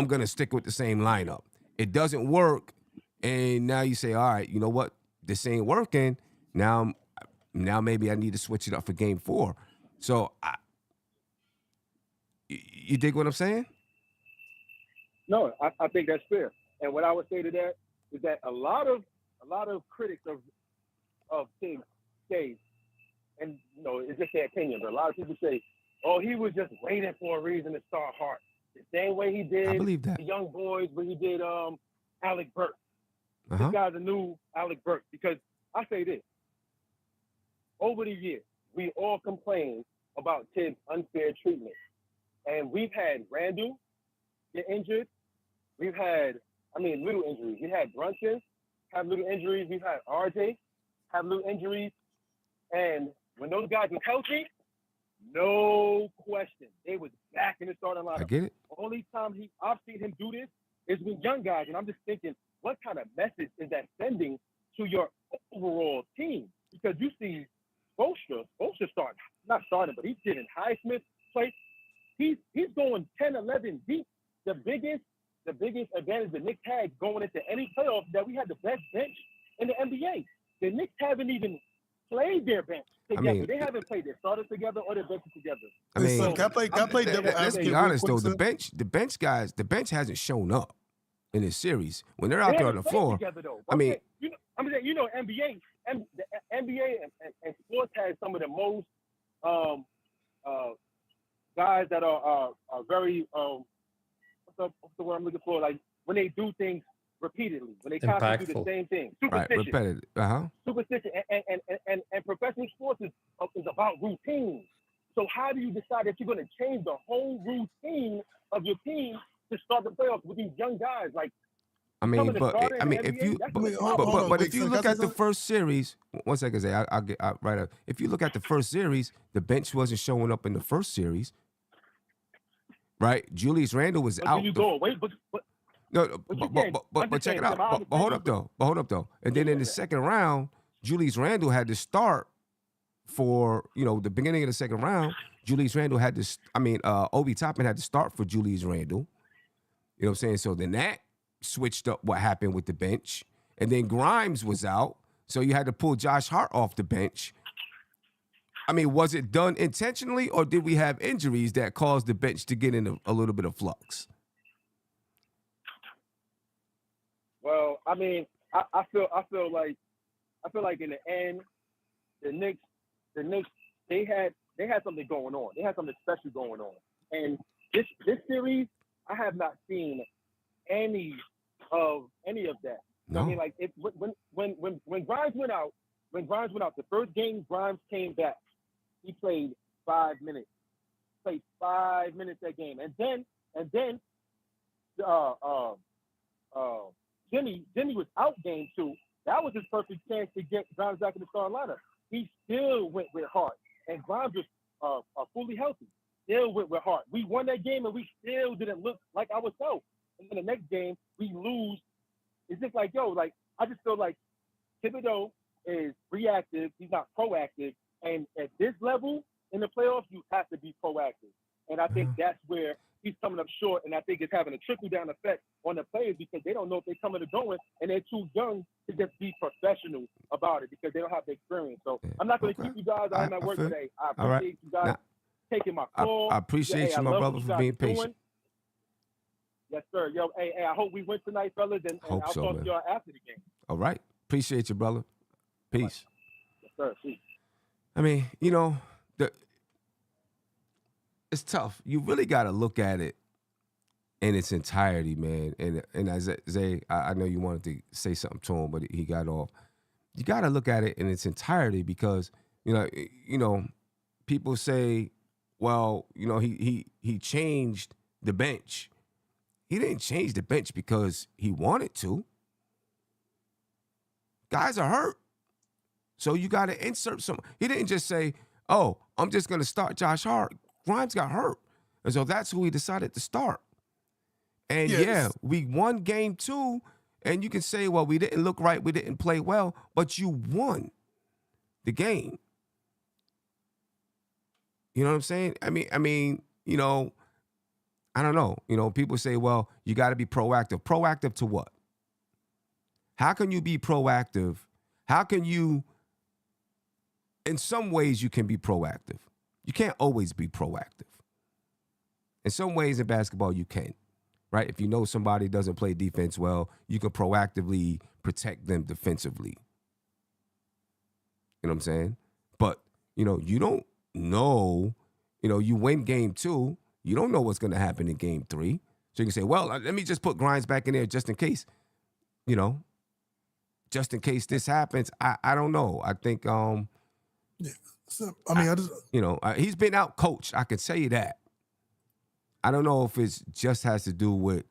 going to stick with the same lineup. It doesn't work. And now you say, all right, you know what? This ain't working. Now maybe I need to switch it up for game 4. So you dig what I'm saying? No, I think that's fair. And what I would say to that is that a lot of critics of Tibbs say, and it's just their opinion, but a lot of people say, oh, he was just waiting for a reason to start Hart. The same way he did I believe that. The young boys when he did Alec Burks. Uh-huh. This guy's a new Alec Burks. Because I say this, over the years, we all complain about Tibbs' unfair treatment. And we've had Randle get injured. We've had, little injuries. We had Brunson have little injuries. We've had RJ have little injuries. And when those guys were healthy, no question, they was back in the starting lineup. I get it. The only time I've seen him do this is with young guys. And I'm just thinking, what kind of message is that sending to your overall team? Because you see Spoelstra not starting, but he's getting Highsmith play. He's going 10, 11 deep. The biggest advantage the Knicks had going into any playoff that we had the best bench in the NBA. The Knicks haven't even played their bench together. They haven't played their starters together or their benches together. Can I play devil Let's advocate be real honest quick, though. sir? The bench hasn't shown up in this series when they're out there on the floor. Together, though. NBA and the NBA and sports has some of the most guys that are very what's the word I'm looking for? Like when they do things repeatedly, when they constantly do the same thing. Right, repetitive. Superstition and professional sports is about routine. So how do you decide that you're going to change the whole routine of your team to start the playoffs with these young guys? Like, I mean, becoming a but starter I in the mean, if NBA, you that's but a hold problem. but, on, but wait, if you Sam, look can I at say the something? first series, 1 second, Zay, I'll get right up. If you look at the first series, the bench wasn't showing up in the first series, right? Julius Randle was But do out. you go away? No, But you can't but check it understand, Tim. out. I But hold understand you, up though. But hold up though. And then in the yeah. second round, Julius Randle had to start for the beginning of the second round. Julius Randle had to. Obi Toppin had to start for Julius Randle. You know what I'm saying? So then that switched up what happened with the bench, and then Grimes was out, so you had to pull Josh Hart off the bench. I mean, was it done intentionally, or did we have injuries that caused the bench to get in a little bit of flux? Well, I mean, I feel like in the end, the Knicks they had something going on. They had something special going on. And this series, I have not seen any of that. No. I mean, like when Grimes went out, the first game Grimes came back, he played 5 minutes. Played 5 minutes that game, and then Jimmy was out game 2. That was his perfect chance to get Grimes back in the starting lineup. He still went with Hart, and Grimes was fully healthy. Still went with Hart. We won that game, and we still didn't look like ourselves. And then the next game, we lose. It's just like, I just feel like Thibodeau is reactive. He's not proactive. And at this level in the playoffs, you have to be proactive. And I think that's where he's coming up short. And I think it's having a trickle-down effect on the players because they don't know if they're coming or going, and they're too young to just be professional about it because they don't have the experience. So I'm not going to keep you guys. I'm at work today. I appreciate you guys taking my call. I appreciate you, my brother, for being patient. Yes, sir. Yo, hey, I hope we win tonight, fellas, and I'll talk to y'all after the game. All right. Appreciate you, brother. Peace. Yes, sir. Peace. I mean, it's tough. You really got to look at it in its entirety, man. And as Zay, I know you wanted to say something to him, but he got off. You got to look at it in its entirety because people say, well, he changed the bench. He didn't change the bench because he wanted to. Guys are hurt. So you got to insert some. He didn't just say, oh, I'm just going to start Josh Hart. Grimes got hurt. And so that's who he decided to start. And we won game 2. And you can say, well, we didn't look right. We didn't play well. But you won the game. You know what I'm saying? I mean, I don't know. People say, well, you got to be proactive. Proactive to what? How can you be proactive? How can you, in some ways you can be proactive. You can't always be proactive. In some ways in basketball you can, right? If you know somebody doesn't play defense well, you can proactively protect them defensively. You know what I'm saying? But, you don't know, you win game 2. You don't know what's going to happen in game 3. So you can say, well, let me just put Grimes back in there just in case, just in case this happens. I don't know. I think, So, I just, he's been out coached. I can tell you that. I don't know if it just has to do with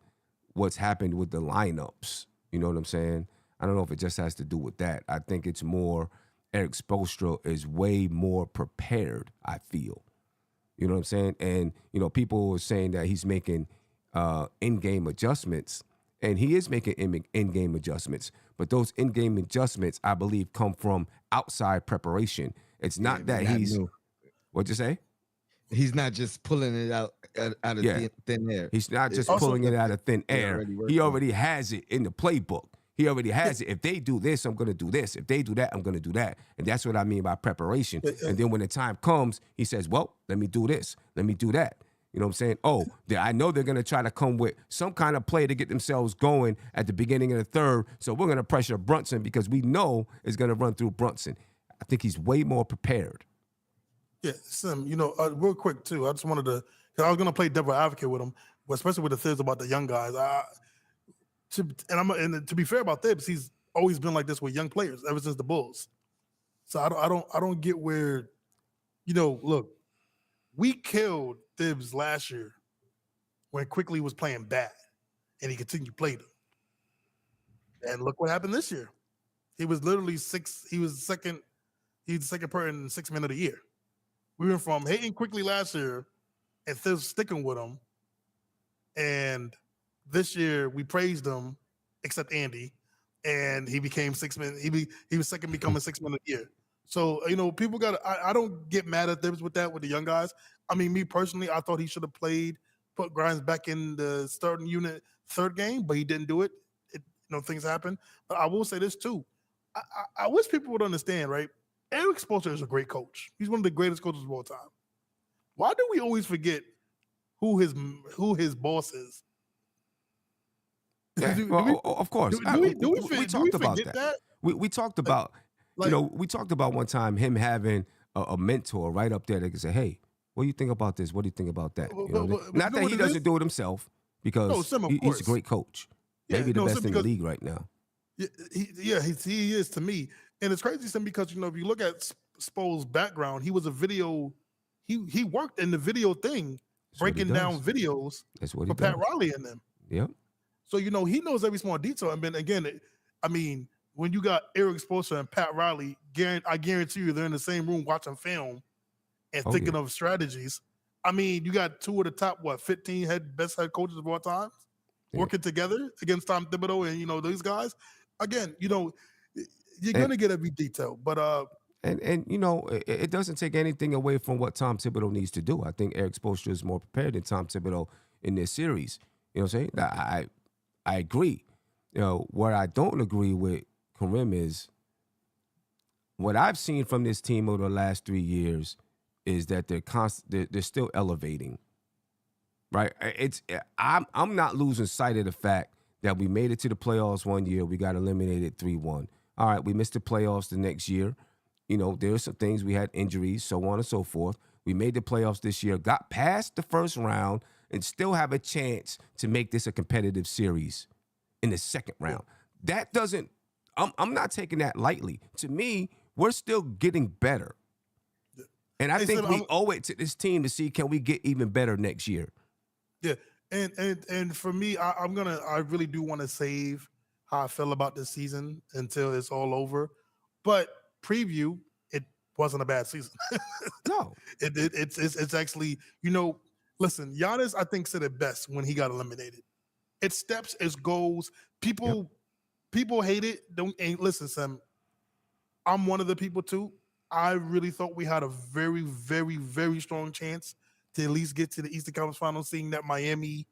what's happened with the lineups. You know what I'm saying? I don't know if it just has to do with that. I think it's more Eric Spoelstra is way more prepared, I feel. You know what I'm saying? And, people are saying that he's making in-game adjustments, and he is making in-game adjustments. But those in-game adjustments, I believe, come from outside preparation. It's not that he's new. What'd you say? He's not just pulling it out of thin air. He's not just pulling it out of thin air. He already has it in the playbook. He already has it. If they do this, I'm going to do this. If they do that, I'm going to do that. And that's what I mean by preparation. And then when the time comes, he says, well, let me do this. Let me do that. You know what I'm saying? Oh, I know they're going to try to come with some kind of play to get themselves going at the beginning of the third. So we're going to pressure Brunson because we know it's going to run through Brunson. I think he's way more prepared. Yeah, Sim, real quick too. I just wanted to, I was going to play devil advocate with him, but especially with the things about the young guys. And to be fair about Thibs, he's always been like this with young players ever since the Bulls. So I don't get where, look, We killed Thibs last year when Quickly was playing bad, and he continued to play them. And look what happened this year. He was literally six. He was second. He's the second person in 6 men of the year. We went from hating Quickly last year and Thibs sticking with him, and this year we praised him, except Andy, and he became 6 men. He was second, becoming 6 men of the year. So people got. I don't get mad at Thibs with that with the young guys. I mean, me personally, I thought he should have played, put Grimes back in the starting unit third game, but he didn't do it. Things happen. But I will say this too. I wish people would understand, right? Eric Spoelstra is a great coach. He's one of the greatest coaches of all time. Why do we always forget who his boss is? Yeah, of course. We talked about that. We talked about, we talked about one time him having a mentor right up there that can say, hey, what do you think about this? What do you think about that? Not that he doesn't do it himself, because he's a great coach. Maybe the best in the league right now. Yeah, he is to me. And it's crazy, Sim, because if you look at Spo's background, he was a video. He worked in the video thing, breaking down videos for Pat Riley and them. Yep. So he knows every small detail. And then again, I mean, when you got Eric Spoelstra and Pat Riley, I guarantee you they're in the same room watching film and thinking of strategies. I mean, you got two of the top 15 best head coaches of all time working together against Tom Thibodeau and these guys. Again, you're gonna get every detail, but and it doesn't take anything away from what Tom Thibodeau needs to do. I think Eric Spoelstra is more prepared than Tom Thibodeau in this series. You know what I'm saying? I agree. What I don't agree with Karim is what I've seen from this team over the last 3 years is that they're still elevating. Right? I'm not losing sight of the fact that we made it to the playoffs one year. We got eliminated 3-1. All right, we missed the playoffs the next year. There are some things. We had injuries, so on and so forth. We made the playoffs this year, got past the first round, and still have a chance to make this a competitive series in the second round. That doesn't – I'm not taking that lightly. To me, we're still getting better. And I think we owe it to this team to see, can we get even better next year? Yeah, and for me, I really do want to save how I feel about this season until it's all over. But preview, it wasn't a bad season. No, it's actually listen, Giannis I think said it best when he got eliminated. It's steps, it's goals. People hate it. Listen, Sam. I'm one of the people too. I really thought we had a very, very, very strong chance to at least get to the Eastern Conference Finals, seeing that Miami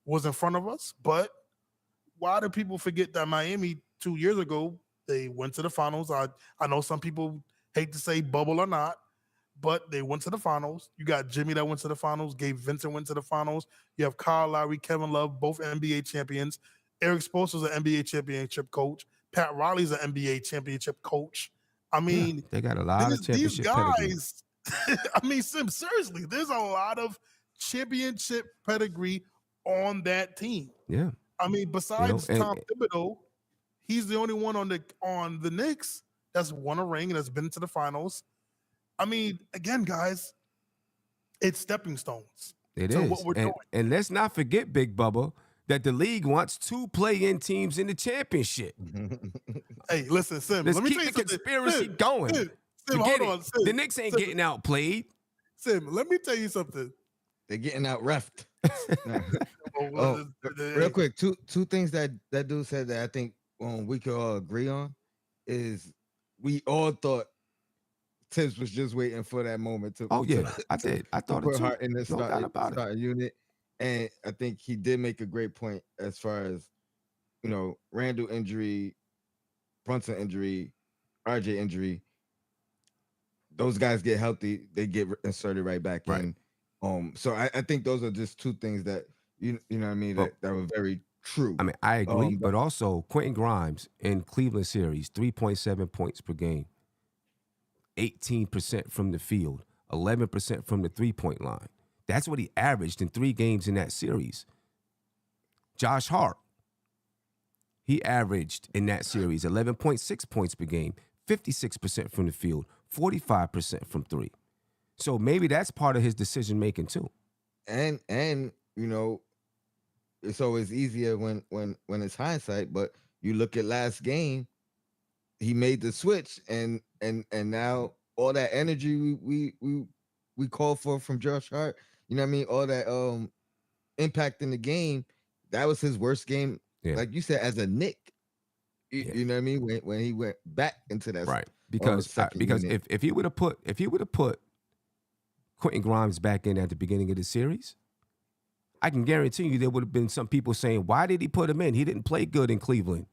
was in front of us. But why do people forget that Miami 2 years ago, they went to the finals? I know some people hate to say bubble or not, but they went to the finals. You got Jimmy that went to the finals. Gabe Vincent went to the finals. You have Kyle Lowry, Kevin Love, both NBA champions. Eric Spoelstra's an NBA championship coach. Pat Riley's an NBA championship coach. I mean, they got a lot of championship these guys. I mean, Sim, seriously, there's a lot of championship pedigree on that team. Yeah. I mean, besides Tom Thibodeau, he's the only one on the Knicks that's won a ring and has been to the finals. I mean, again, guys, it's stepping stones. It is. What we're doing. And let's not forget, Big Bubba, that the league wants 2 play-in teams in the championship. Hey, listen, Sim. Let's let me keep tell you the conspiracy going. Sim, hold on. Sim, the Knicks ain't getting outplayed. Sim, let me tell you something. They're getting out refed. Real quick, two things that dude said that I think we could all agree on is we all thought Tibbs was just waiting for that moment to. Oh yeah, I did. I thought put it too. Hart in the starting unit, and I think he did make a great point as far as Randall injury, Brunson injury, RJ injury. Those guys get healthy, they get inserted right back in. So I think those are just 2 things that you know what I mean, that were very true. I mean, I agree, but also Quentin Grimes in Cleveland series, 3.7 points per game, 18% from the field, 11% from the 3-point line. That's what he averaged in 3 games in that series. Josh Hart, he averaged in that series 11.6 points per game, 56% from the field, 45% from 3. So maybe that's part of his decision making too. And you know, it's always easier when it's hindsight, but you look at last game, he made the switch, and now all that energy we called for from Josh Hart, you know what I mean, all that impact in the game, that was his worst game, Yeah. like you said, as a Knick. You, Yeah. you know what I mean, when he went back into that Right. Because unit. if he would have put Quentin Grimes back in at the beginning of the series, I can guarantee you there would have been some people saying, why did he put him in? He didn't play good in Cleveland.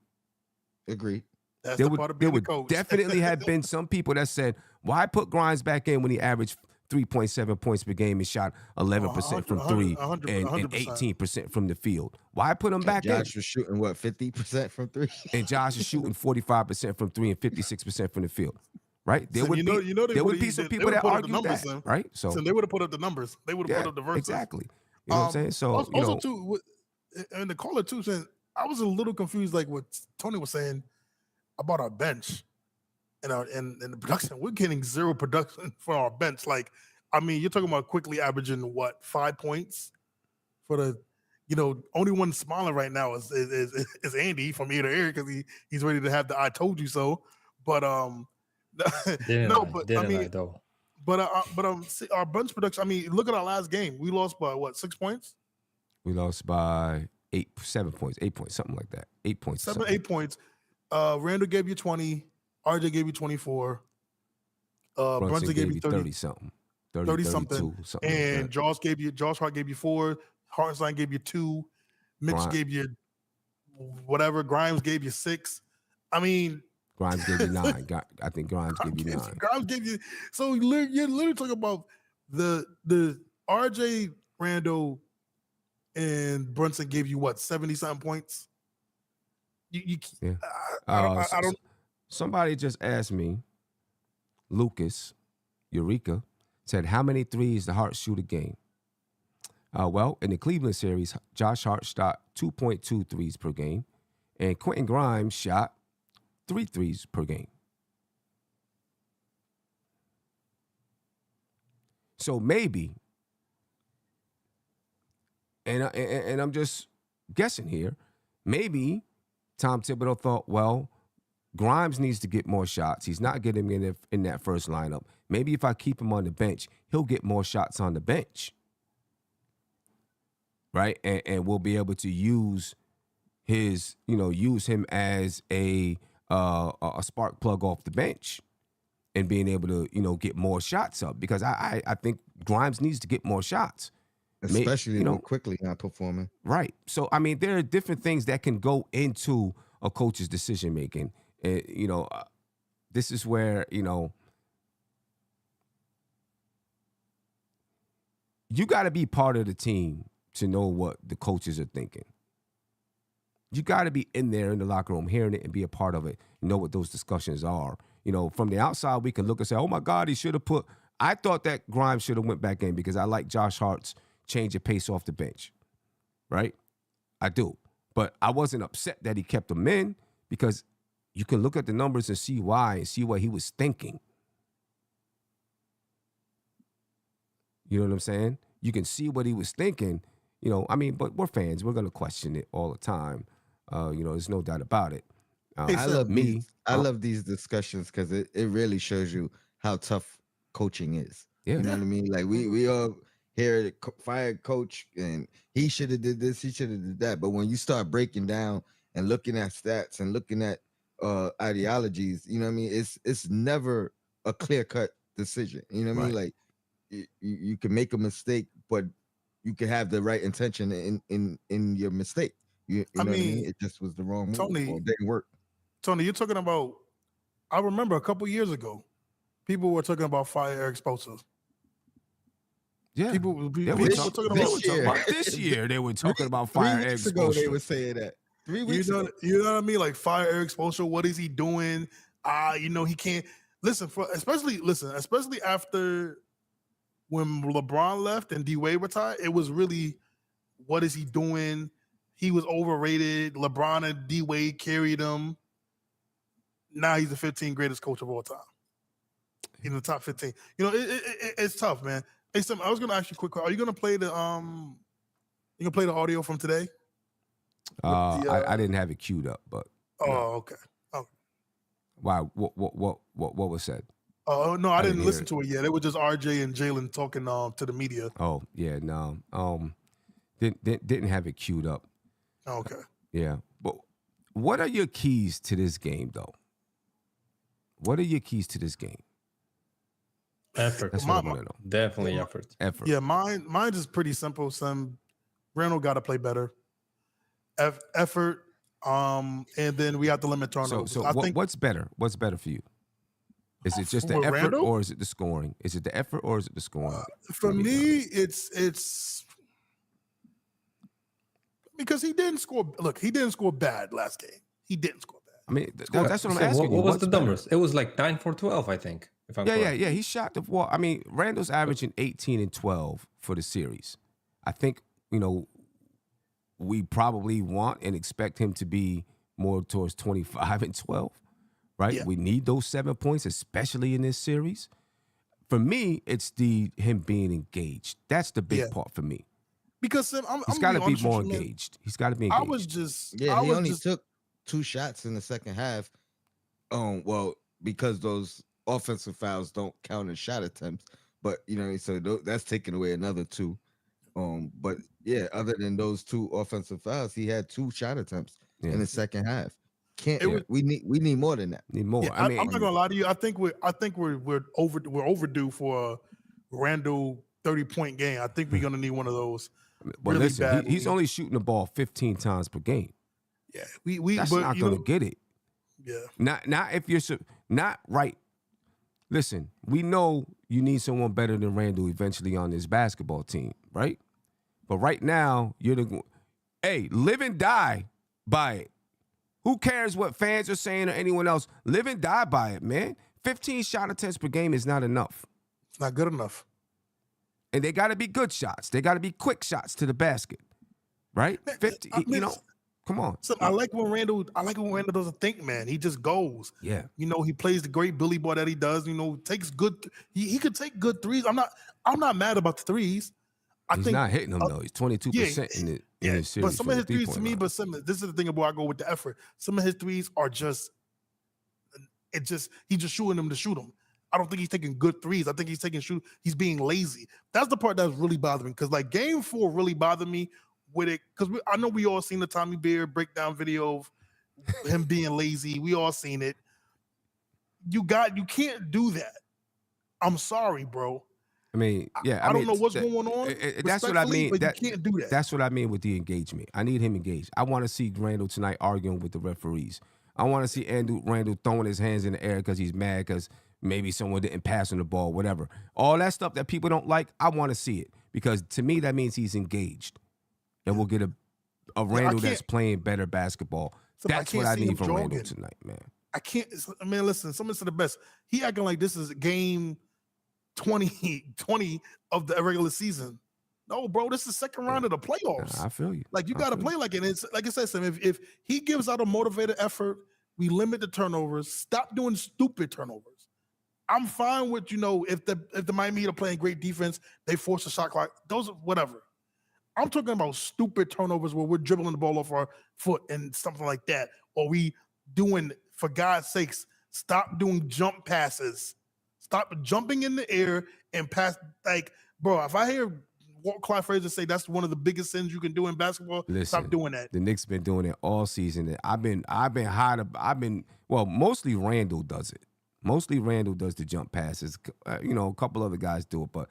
Agreed. That's There the would, part of there being the would coach. definitely have been some people that said, why put Grimes back in when he averaged 3.7 points per game and shot 11% from three 100%, and 18% from the field? Why put him back in? Josh was shooting what, 50% from three? And Josh is shooting 45% from three and 56% from the field. Right? There So would be some people that argue that, son. right? So they would have put up the numbers. They would have put up the verses. exactly. You know what I'm saying? So also too, and the caller too saying, I was a little confused, like what Tony was saying about our bench and the production. We're getting zero production for our bench. Like, I mean, you're talking about quickly averaging what, 5 points for the, only one smiling right now is Andy from ear to ear because he's ready to have the "I told you so." But our bench production. I mean, look at our last game. We lost by what, 6 points? We lost by 7 points, 8 points, something like that. 8 points. 8 points. Randall gave you 20. RJ gave you 24. Brunson gave you 30 something. 30 something. And like Josh Hart gave you 4. Hartenstein gave you 2. Mitch gave you whatever. Grimes gave you 6. I mean, Grimes gave you 9. I think Grimes gave you 9. Grimes gave you. So you're literally talking about the RJ, Randall, and Brunson gave you what, 70-something points? Yeah. I don't. Somebody just asked me, Lucas, Eureka, said, how many threes the Hart shoot a game? Well, in the Cleveland series, Josh Hart shot 2.2 threes per game, and Quentin Grimes shot 3 threes per game. So maybe, and I'm just guessing here, maybe Tom Thibodeau thought, well, Grimes needs to get more shots. He's not getting in that first lineup. Maybe if I keep him on the bench, he'll get more shots on the bench. Right? And we'll be able to use him as a spark plug off the bench and being able to, get more shots up, because I think Grimes needs to get more shots. Especially quickly not performing. Right. So, I mean, there are different things that can go into a coach's decision making. This is where, you got to be part of the team to know what the coaches are thinking. You got to be in there in the locker room, hearing it and be a part of it, know what those discussions are. From the outside, we can look and say, oh, my God, he should have put – I thought that Grimes should have went back in because I like Josh Hart's change of pace off the bench, right? I do. But I wasn't upset that he kept him in because you can look at the numbers and see why and see what he was thinking. You know what I'm saying? You can see what he was thinking, but we're fans. We're going to question it all the time. There's no doubt about it. I love these discussions because it really shows you how tough coaching is. Yeah. You know what I mean? Like we all hear fired coach and he should have did this, he should have did that. But when you start breaking down and looking at stats and looking at ideologies, you know what I mean? It's never a clear-cut decision. You know what I mean? Like you can make a mistake, but you can have the right intention in your mistake. You know what I mean? It just was the wrong move. Tony, or it didn't work. Tony, you're talking about, I remember a couple years ago, people were talking about fire Eric Spoelstra. Yeah. People were talking about this year. They were talking about fire Eric Spoelstra. They were saying that 3 weeks ago. You know what I mean? Like, fire Eric Spoelstra. What is he doing? He can't especially after when LeBron left and D-Wade retired. It was really, what is he doing? He was overrated. LeBron and D-Wade carried him. Now he's the 15th greatest coach of all time. in the top 15. You know, it's tough, man. Hey, Sim, I was gonna ask you a quick question. Are you gonna play the you gonna play the audio from today? I didn't have it queued up, but Oh, no. okay. Oh, Why? What was said? oh no, I didn't didn't hear listen it. to it yet. It was just RJ and Jalen talking to the media. Oh yeah, no. Didn't have it queued up. Okay. Yeah, but what are your keys to this game, though? What are your keys to this game? Effort. That's what I want to know. Definitely Yeah, effort. Effort. Yeah, mine is pretty simple. Some Randall got to play better. Effort. And then we have to limit turnovers. So I think what's better? What's better for you? Is it just the for effort, Randall? or is it the scoring? Is it the effort, or is it the scoring? For Let be me, honest. it's because he didn't score. Look, he didn't score bad last game. He didn't score bad. I mean, that's what I'm So asking what you. was What's the better? numbers? It was like 9 for 12, I think, if I'm correct. Yeah. He shot the ball. I mean, Randall's averaging 18 and 12 for the series. I think, we probably want and expect him to be more towards 25 and 12, right? Yeah. We need those 7 points, especially in this series. For me, it's him being engaged. That's the big Yeah. part for me. Because I'm He's gonna got to be honest with more you, man. engaged. He's got to be I engaged. was just Yeah, I he was only just took 2 shots in the second half. Well, because those offensive fouls don't count as shot attempts, but so that's taking away another 2. But yeah, other than those 2 offensive fouls, he had 2 shot attempts Yeah. in the second half. It was- We need more than that. Need more. yeah, I mean, I'm not gonna lie to you. I think we're overdue for a Randall 30-point game. I think we're gonna need one of those. well, really listen, badly. he's only shooting the ball 15 times per game. Yeah, we That's but not you going know, to get it. yeah. Not if you're not right. Listen, we know you need someone better than Randall eventually on this basketball team, right? But right now, live and die by it. Who cares what fans are saying or anyone else? Live and die by it, man. 15 shot attempts per game is not enough. It's not good enough. And they got to be good shots. They got to be quick shots to the basket, right? 50, come on. So I like when Randall doesn't think, man. He just goes. Yeah. He plays the great Billy boy that he does. Takes good. He could take good threes. I'm not mad about the threes. He's not hitting them though. He's 22% in this series. But some of his threes to three-point me, line. this is the thing about I go with the effort. Some of his threes are he's just shooting them to shoot them. I don't think he's taking good threes. I think he's being lazy. That's the part that's really bothering me. Because like game 4 really bothered me with it. Because I know we all seen the Tommy Beard breakdown video of him being lazy. We all seen it. You can't do that. I'm sorry, bro. I mean, yeah. I don't know what's going on. That's what I mean. But you can't do that. That's what I mean with the engagement. I need him engaged. I want to see Randall tonight arguing with the referees. I want to see Randall throwing his hands in the air because he's mad because maybe someone didn't pass him the ball, whatever. All that stuff that people don't like, I want to see it because to me that means he's engaged, and we'll get a Randall that's playing better basketball. That's what I need from Randall tonight, man. I can't. Man, listen. Someone said the best. He acting like this is game 20 of the regular season. No, bro, this is the second round of the playoffs. I feel you. Like you got to play like it. It's like I said, Sam. If he gives out a motivated effort, we limit the turnovers. Stop doing stupid turnovers. I'm fine with if the Miami Heat are playing great defense, they force a shot clock. Those are whatever. I'm talking about stupid turnovers where we're dribbling the ball off our foot and something like that, or we doing, for God's sakes, stop doing jump passes. Stop jumping in the air and pass. Like, bro, if I hear Clyde Frazier say that's one of the biggest sins you can do in basketball, stop doing that. The Knicks been doing it all season. I've been mostly Randall does it. Mostly Randall does the jump passes. A couple other guys do it, but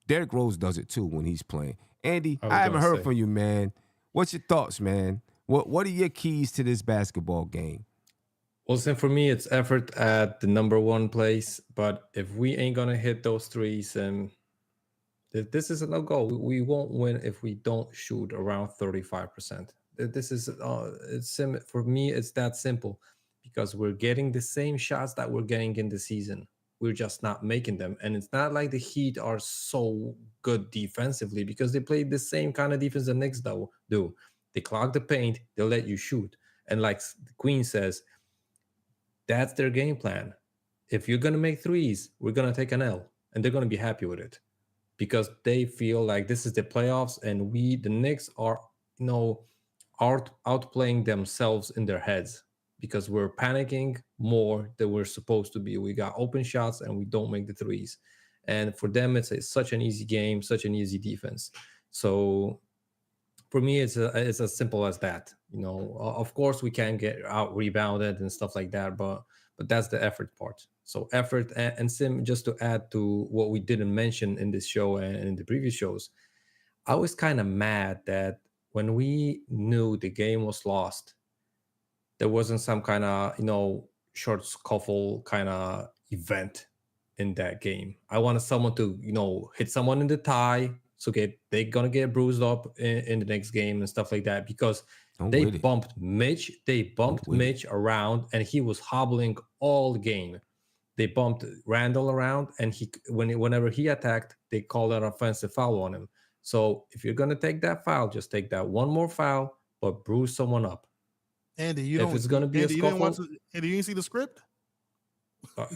Derrick Rose does it too when he's playing. Andy, I haven't heard from you, man. What's your thoughts, man? What are your keys to this basketball game? Well, so for me, it's effort at the number 1 place. But if we ain't gonna hit those threes, this is a no go. We won't win if we don't shoot around 35%. This is for me. It's that simple because we're getting the same shots that we're getting in the season. We're just not making them, and it's not like the Heat are so good defensively because they play the same kind of defense the Knicks do. They clog the paint. They let you shoot, and like the Queen says, that's their game plan. if you're gonna make threes, we're gonna take an L, and they're gonna be happy with it because they feel like this is the playoffs, and the Knicks are, outplaying themselves in their heads because we're panicking more than we're supposed to be. We got open shots and we don't make the threes, and for them, it's such an easy game, such an easy defense. So for me, it's as simple as that. Of course, we can get out rebounded and stuff like that, but that's the effort part. So effort and Sim, just to add to what we didn't mention in this show and in the previous shows, I was kind of mad that when we knew the game was lost, there wasn't some kind of short scuffle kind of event in that game. I wanted someone to hit someone in the thigh, so they're gonna get bruised up in the next game and stuff like that because I'm they with it. bumped Mitch. They bumped with it. Mitch around, and he was hobbling all game. They bumped Randall around, and whenever he attacked, they called an offensive foul on him. So if you're gonna take that foul, just take that one more foul, but bruise someone up. Andy, If it's gonna be a Andy, you didn't watch scuffle, Andy, you didn't see the script?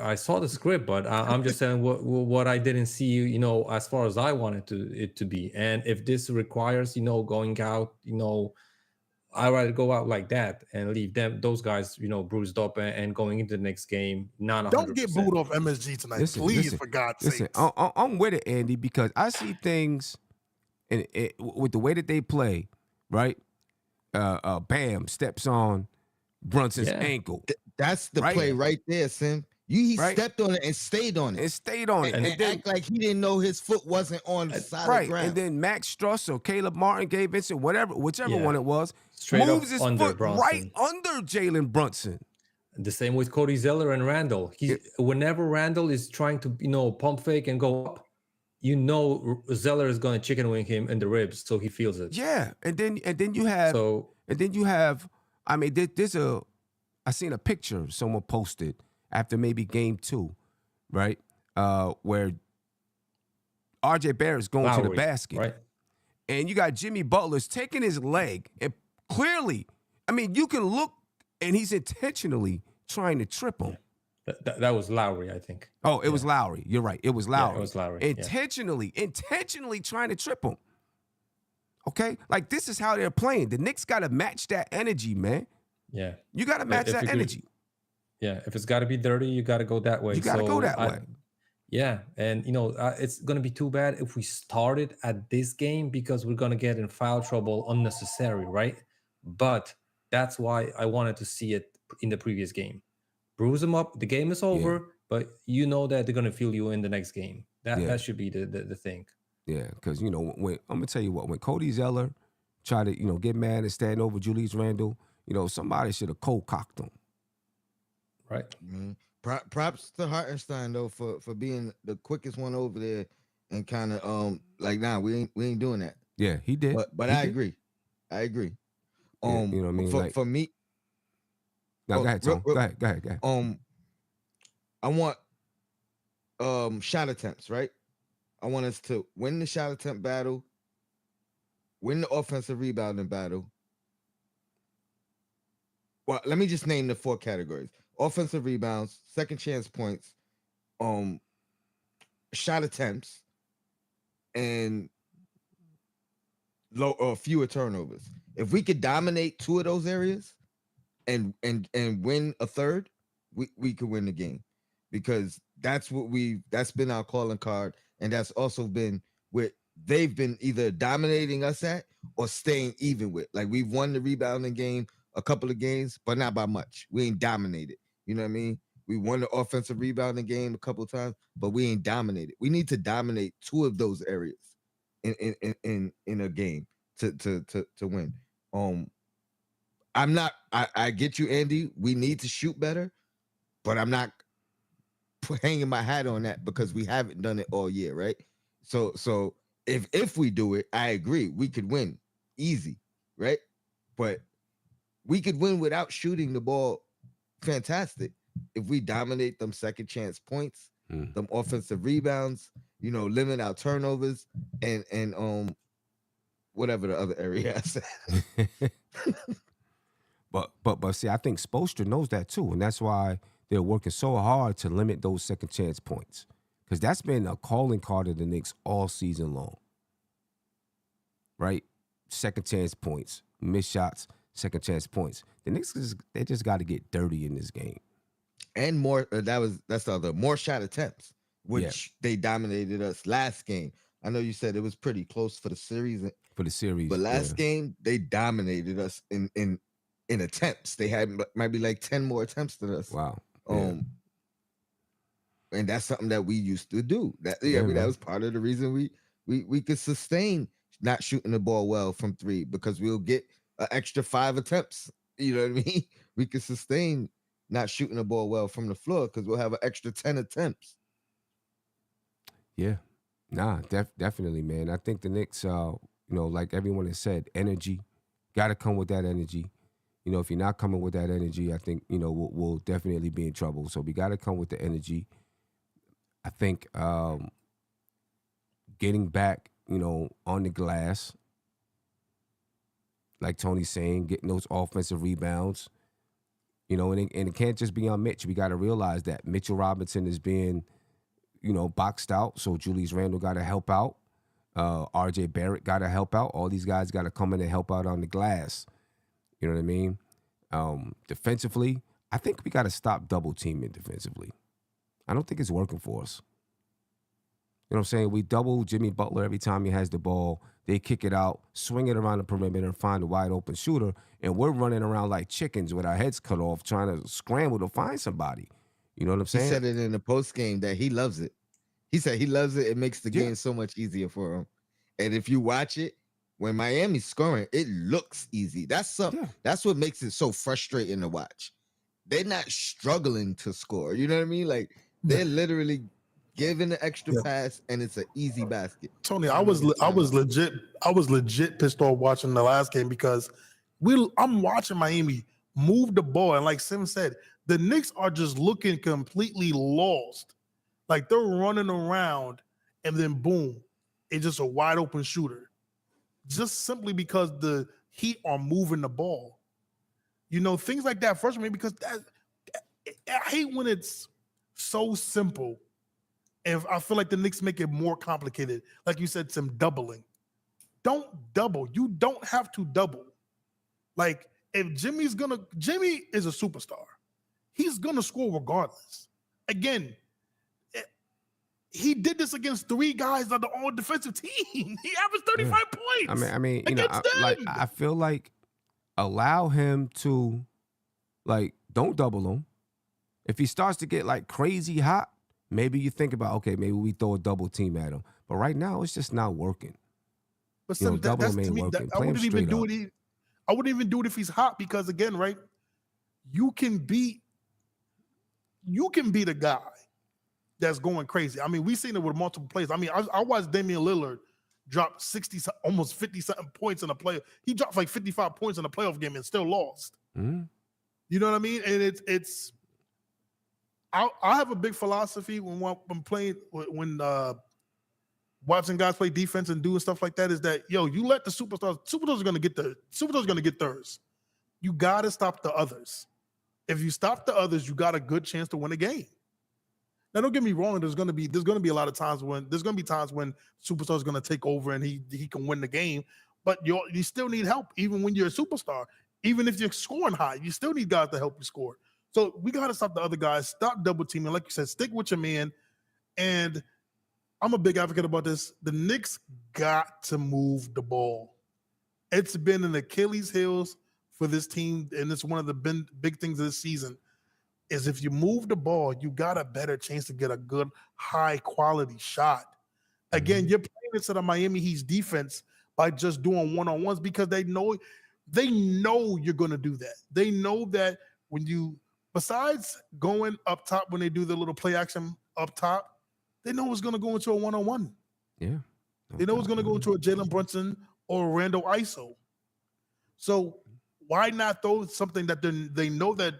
I saw the script, but I'm just saying what I didn't see, as far as I wanted it to be. And if this requires, going out, I'd rather go out like that and leave those guys, bruised up and going into the next game, not 100%. Don't get booed off MSG tonight, please, for God's sake. I'm with it, Andy, because I see things and with the way that they play, right? Bam steps on Brunson's ankle. That's the Right. play right there, Sim. He Right. stepped on it and stayed on it. And stayed on it. And then, act like he didn't know his foot wasn't on the solid right. ground. And then Max Struss or Caleb Martin, Gabe Vincent, whichever one it was, Straight moves up his under foot Brunson. right under Jalen Brunson. The same with Cody Zeller and Randall. Whenever Randall is trying to, pump fake and go up, Zeller is going to chicken wing him in the ribs, so he feels it. Yeah. And then you have I mean, I seen a picture someone posted after maybe game 2, right? Where RJ Barrett's going to the basket. Right. And you got Jimmy Butler's taking his leg. And clearly, I mean, you can look, and he's intentionally trying to trip him. That was Lowry, I think. Oh, it was Lowry. You're right. It was Lowry. Yeah, it was Lowry. Intentionally trying to trip him. Okay? Like, this is how they're playing. The Knicks got to match that energy, man. Yeah. You got to match that energy. Yeah. If it's got to be dirty, you got to go that way. You got to go that way. Yeah. And, it's going to be too bad if we started at this game because we're going to get in foul trouble unnecessary, right? But that's why I wanted to see it in the previous game. Bruise them up. The game is over, but that they're going to feel you in the next game. That should be the thing. Yeah, because, when I'm going to tell you what, when Cody Zeller tried to, get mad and stand over Julius Randle, somebody should have cold-cocked him. Right. Mm-hmm. Props to Hartenstein though for being the quickest one over there and kind of we ain't doing that. Yeah, he did. But I agree. I agree. You know what I mean? For me. No, go ahead, Tom. Go ahead. I want shot attempts, right? I want us to win the shot attempt battle, win the offensive rebounding battle. Well, let me just name the 4 categories: offensive rebounds, second chance points, shot attempts, and fewer turnovers. If we could dominate 2 of those areas and win a third, we could win the game, because that's been our calling card, and that's also been what they've been either dominating us at or staying even with. Like, we've won the rebounding game a couple of games, but not by much. We ain't dominated. You know what I mean? We won the offensive rebounding game a couple of times, but we ain't dominated. We need to dominate 2 of those areas in a game to win. I get you, Andy. We need to shoot better, but I'm not hanging my hat on that because we haven't done it all year, right? So if we do it, I agree, we could win easy, right? But we could win without shooting the ball fantastic if we dominate them second chance points, them offensive rebounds, limit our turnovers, and whatever the other area I said. But see, I think Spoelstra knows that too, and that's why they're working so hard to limit those second chance points. Because that's been a calling card of the Knicks all season long. Right? Second chance points, missed shots, second chance points. The Knicks, they just got to get dirty in this game. And more, that's the other, more shot attempts, which they dominated us last game. I know you said it was pretty close for the series. But last game, they dominated us in attempts. They had might be like 10 more attempts than us. Wow. And that's something that we used to do. That was part of the reason we could sustain not shooting the ball well from three, because we'll get an extra 5 attempts. You know what I mean? We could sustain not shooting the ball well from the floor because we'll have an extra 10 attempts. Yeah. Nah, definitely, man. I think the Knicks, like everyone has said, energy, got to come with that energy. If you're not coming with that energy, I think, we'll definitely be in trouble. So we got to come with the energy. I think getting back, on the glass, like Tony's saying, getting those offensive rebounds, and it can't just be on Mitch. We got to realize that Mitchell Robinson is being, boxed out. So Julius Randle got to help out. RJ Barrett got to help out. All these guys got to come in and help out on the glass. You know what I mean? Defensively, I think we got to stop double teaming defensively. I don't think it's working for us. You know what I'm saying? We double Jimmy Butler every time he has the ball. They kick it out, swing it around the perimeter, and find a wide open shooter. And we're running around like chickens with our heads cut off, trying to scramble to find somebody. You know what I'm saying? He said it in the post game that he loves it. He said he loves it. It makes the game so much easier for him. And if you watch it, when Miami's scoring, it looks easy. That's what makes it so frustrating to watch. They're not struggling to score. You know what I mean? Like, they're literally giving the extra pass, and it's an easy basket. Tony, I was legit pissed off watching the last game because I'm watching Miami move the ball, and like Sim said, the Knicks are just looking completely lost. Like, they're running around, and then boom, it's just a wide open shooter. Just simply because the Heat are moving the ball. Things like that frustrate me because I hate when it's so simple. And I feel like the Knicks make it more complicated. Like you said, some doubling. Don't double. You don't have to double. Like, if Jimmy is a superstar. He's going to score regardless. Again, he did this against 3 guys on the all-defensive team. He averaged 35 points. I mean, I feel like allow him to, don't double him. If he starts to get crazy hot, maybe you think about, okay, maybe we throw a double team at him. But right now, it's just not working. But double him ain't working. I wouldn't even do it. I wouldn't even do it if he's hot because, again, right, you can beat a guy that's going crazy. I mean, we've seen it with multiple plays. I mean, I watched Damian Lillard drop 60, almost 50-something points in a play. He dropped 55 points in a playoff game and still lost. Mm-hmm. You know what I mean? And it's. I have a big philosophy when watching guys play defense and doing stuff like that is that, you let the superstars are going to get theirs. You got to stop the others. If you stop the others, you got a good chance to win a game. Now, don't get me wrong. There's going to be a lot of times when superstars are going to take over and he can win the game, but you still need help even when you're a superstar. Even if you're scoring high, you still need guys to help you score. So we got to stop the other guys, stop double teaming. Like you said, stick with your man. And I'm a big advocate about this. The Knicks got to move the ball. It's been an Achilles heels for this team, and it's one of the big things of this season, is if you move the ball, you got a better chance to get a good, high-quality shot. Again, you're playing into the Miami Heat's defense by just doing one-on-ones because they know you're going to do that. They know that when you – besides going up top when they do the little play action up top, they know it's going to go into a one-on-one. Yeah. They know it's going to go into a Jalen Brunson or a Randall ISO. So why not throw something that they know that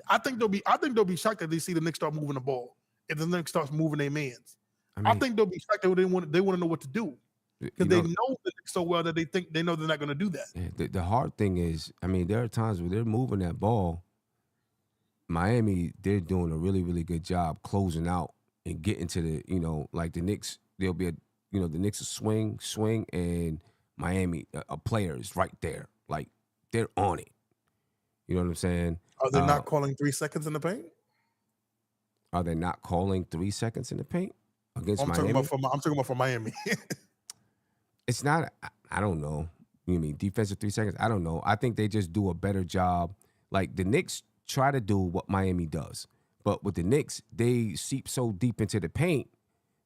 I think they'll be shocked that they see the Knicks start moving the ball. If the Knicks starts moving their mans. I think they'll be shocked that they want to know what to do. Because they know the Knicks so well that they know they're not going to do that. Yeah, the hard thing is, I mean, there are times where they're moving that ball Miami, they're doing a really, really good job closing out and getting to the, like the Knicks, there'll be the Knicks will swing, and Miami, a player is right there. Like, they're on it. You know what I'm saying? Are they not calling 3 seconds in the paint? Are they not calling 3 seconds in the paint against I'm Miami? talking about for Miami. It's not, I don't know. You mean defensive 3 seconds? I don't know. I think they just do a better job. Like the Knicks try to do what Miami does. But with the Knicks, they seep so deep into the paint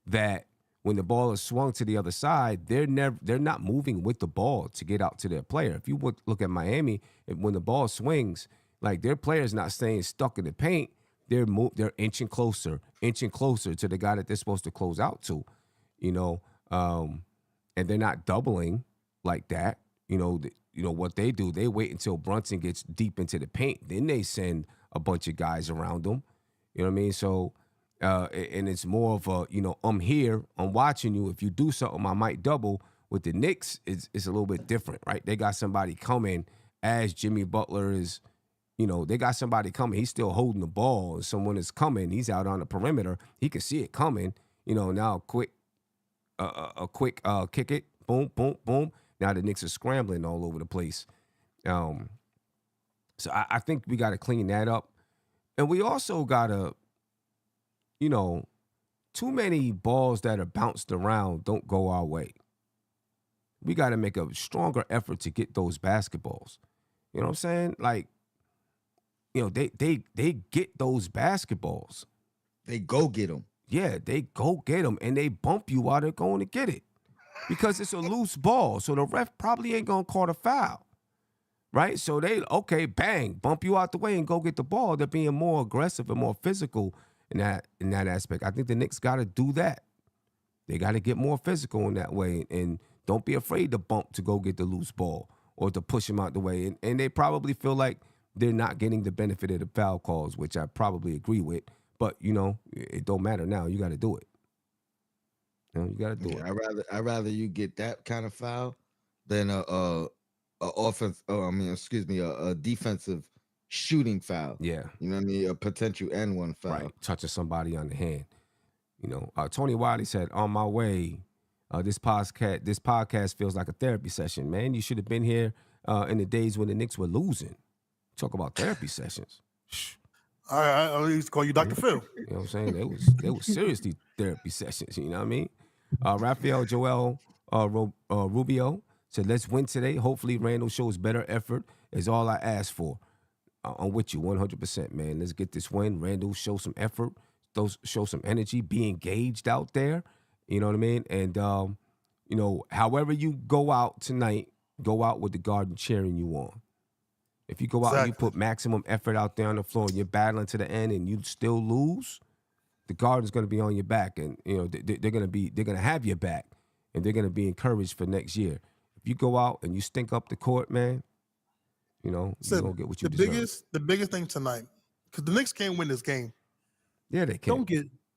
that when the ball is swung to the other side, they're not moving with the ball to get out to their player. If you would look at Miami, when the ball swings, like their player's not staying stuck in the paint. They're inching closer to the guy that they're supposed to close out to, and they're not doubling like that. What they do, they wait until Brunson gets deep into the paint, then they send a bunch of guys around them. You know what I mean? So, and it's more of a, I'm here, I'm watching you. If you do something, I might double. With the Knicks, it's a little bit different, right? They got somebody coming as Jimmy Butler is. They got somebody coming. He's still holding the ball. Someone is coming. He's out on the perimeter. He can see it coming. Now a quick kick it, boom, boom, boom. Now the Knicks are scrambling all over the place. So I think we got to clean that up. And we also got to, too many balls that are bounced around don't go our way. We got to make a stronger effort to get those basketballs. You know what I'm saying? Like, they get those basketballs. They go get them. Yeah, they go get them, and they bump you while they're going to get it because it's a loose ball. So the ref probably ain't going to call a foul, right? So bang, bump you out the way and go get the ball. They're being more aggressive and more physical in that aspect. I think the Knicks got to do that. They got to get more physical in that way, and don't be afraid to bump to go get the loose ball or to push them out the way. And they probably feel like they're not getting the benefit of the foul calls, which I probably agree with. But, it don't matter now. You got to do it. You got to do it. I'd rather you get that kind of foul than a defensive shooting foul. Yeah. You know what I mean? A potential and one foul. Right. Touching somebody on the hand. Tony Wiley said, on my way, this podcast feels like a therapy session, man. You should have been here in the days when the Knicks were losing. Talk about therapy sessions. I used to call you Dr. Phil. You know what I'm saying? They was seriously therapy sessions. You know what I mean? Rafael Joel Rubio said, let's win today. Hopefully Randall shows better effort is all I ask for. I'm with you 100%, man. Let's get this win. Randall, show some effort. Show some energy. Be engaged out there. You know what I mean? And, however you go out tonight, go out with the Garden cheering you on. If you go out and you put maximum effort out there on the floor and you're battling to the end and you still lose, the Garden's going to be on your back, and they're going to have your back, and they're going to be encouraged for next year. If you go out and you stink up the court, man, you're going to get what you deserve. The biggest thing tonight, because the Knicks can't win this game. Yeah, they can.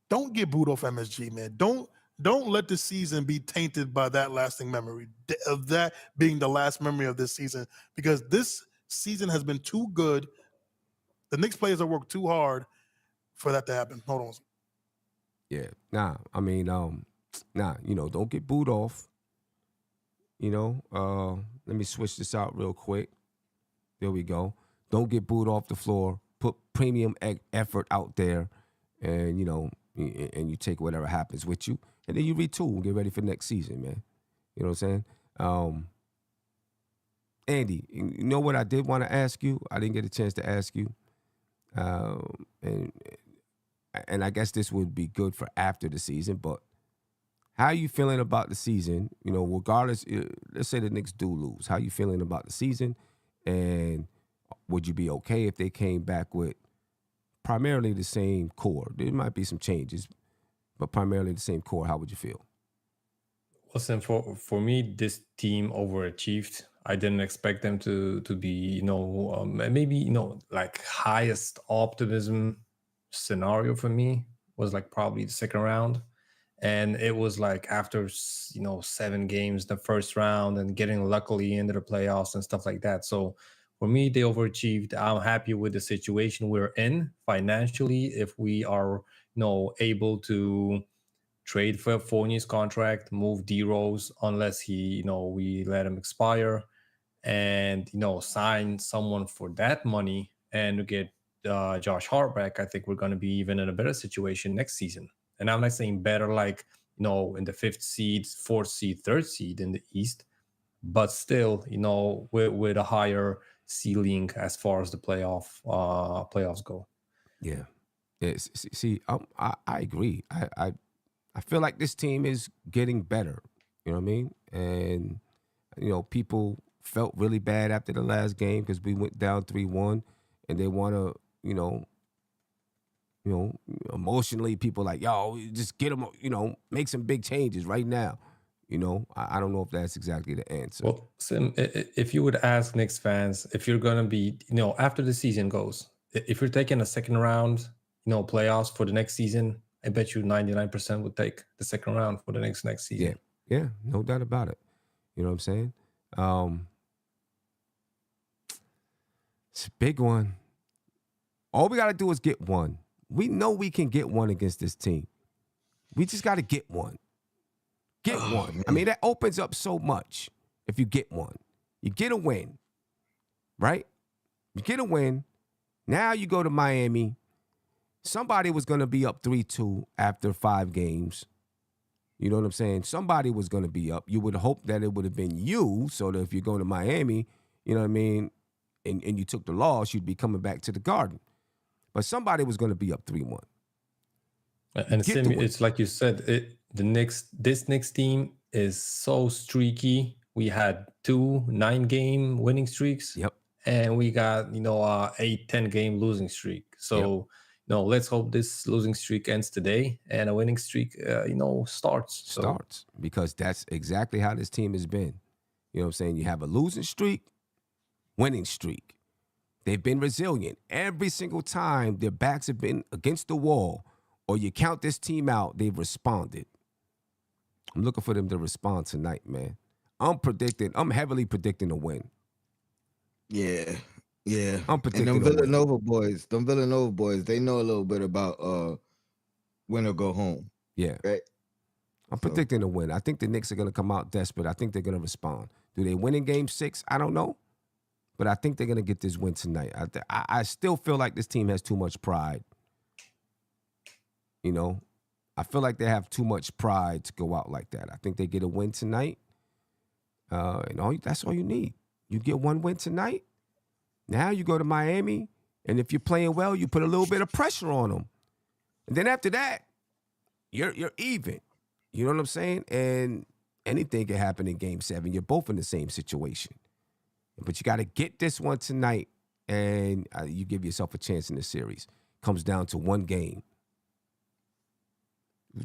Don't get booed off MSG, man. Don't let the season be tainted by that lasting memory of that being the last memory of this season, because this season has been too good. The Knicks players have worked too hard for that to happen. Hold on. Yeah. Nah. I mean, don't get booed off. Let me switch this out real quick. There we go. Don't get booed off the floor. Put premium effort out there, and and you take whatever happens with you, and then you retool and get ready for next season, man. You know what I'm saying? Andy, you know what I did want to ask you? I didn't get a chance to ask you. And I guess this would be good for after the season, but how are you feeling about the season? Regardless, let's say the Knicks do lose. How are you feeling about the season? And would you be okay if they came back with primarily the same core? There might be some changes, but primarily the same core. How would you feel? Listen, for me, this team overachieved. I didn't expect them to be, maybe, like highest optimism scenario for me was like probably the second round. And it was like after, 7 games, the first round, and getting luckily into the playoffs and stuff like that. So for me, they overachieved. I'm happy with the situation we're in financially. If we are, able to trade for Fournier's contract, move D Rose unless we let him expire, and sign someone for that money and get Josh Hart back, I think we're going to be even in a better situation next season. And I'm not saying better like in the fifth seed, fourth seed, third seed in the East, but still with a higher ceiling as far as the playoffs go. Yeah. See, I agree. I feel like this team is getting better. You know what I mean? And people felt really bad after the last game because we went down 3-1, and they want to, emotionally, people like, yo, just get them, make some big changes right now. I don't know if that's exactly the answer. Well, Sim, if you would ask Knicks fans, if you're going to be, after the season goes, if you're taking a second round, playoffs for the next season, I bet you 99% would take the second round for the next season. Yeah, no doubt about it. You know what I'm saying? It's a big one. All we got to do is get one. We know we can get one against this team. We just got to get one. Get one. Man. I mean, that opens up so much if you get one. You get a win, right? You get a win. Now you go to Miami. Somebody was going to be up 3-2 after 5 games. You know what I'm saying? Somebody was going to be up. You would hope that it would have been you, so that if you go to Miami, you know what I mean, and you took the loss, you'd be coming back to the Garden. But somebody was going to be up 3-1. And Sim, it's like you said, this Knicks team is so streaky. We had 2 9-game winning streaks. Yep. And we got, 8-10 game losing streak. So, let's hope this losing streak ends today and a winning streak, starts. Starts, because that's exactly how this team has been. You know what I'm saying? You have a losing streak, winning streak. They've been resilient. Every single time their backs have been against the wall, or you count this team out, they've responded. I'm looking for them to respond tonight, man. I'm heavily predicting a win. Yeah. I'm predicting and a them Villanova boys, they know a little bit about win or go home. Yeah. Right? I'm predicting a win. I think the Knicks are going to come out desperate. I think they're going to respond. Do they win in Game 6? I don't know. But I think they're going to get this win tonight. I still feel like this team has too much pride. I feel like they have too much pride to go out like that. I think they get a win tonight. That's all you need. You get one win tonight. Now you go to Miami, and if you're playing well, you put a little bit of pressure on them. And then after that, you're even. You know what I'm saying? And anything can happen in Game 7. You're both in the same situation. But you got to get this one tonight, and you give yourself a chance in the series. Comes down to one game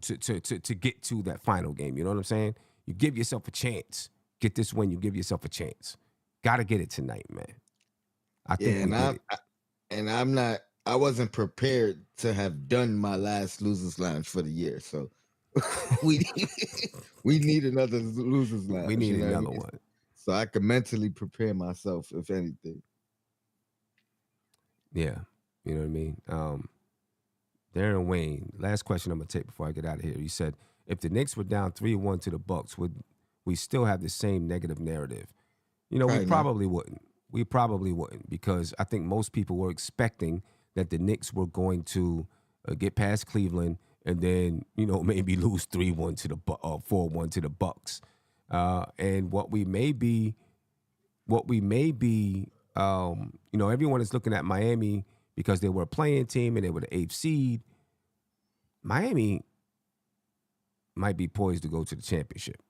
to get to that final game. You know what I'm saying? You give yourself a chance. Get this win, you give yourself a chance. Got to get it tonight, man. I think I wasn't prepared to have done my last losers lounge for the year, so we need another losers lounge. We need another one. So I can mentally prepare myself, if anything. Yeah, you know what I mean? Darren Wayne, last question I'm going to take before I get out of here. You said, if the Knicks were down 3-1 to the Bucks, would we still have the same negative narrative? We probably wouldn't. We probably wouldn't, because I think most people were expecting that the Knicks were going to get past Cleveland and then, maybe lose 3-1 to the 4-1 to the Bucks. And what we may be, everyone is looking at Miami because they were a playing team and they were the 8th seed. Miami might be poised to go to the championship.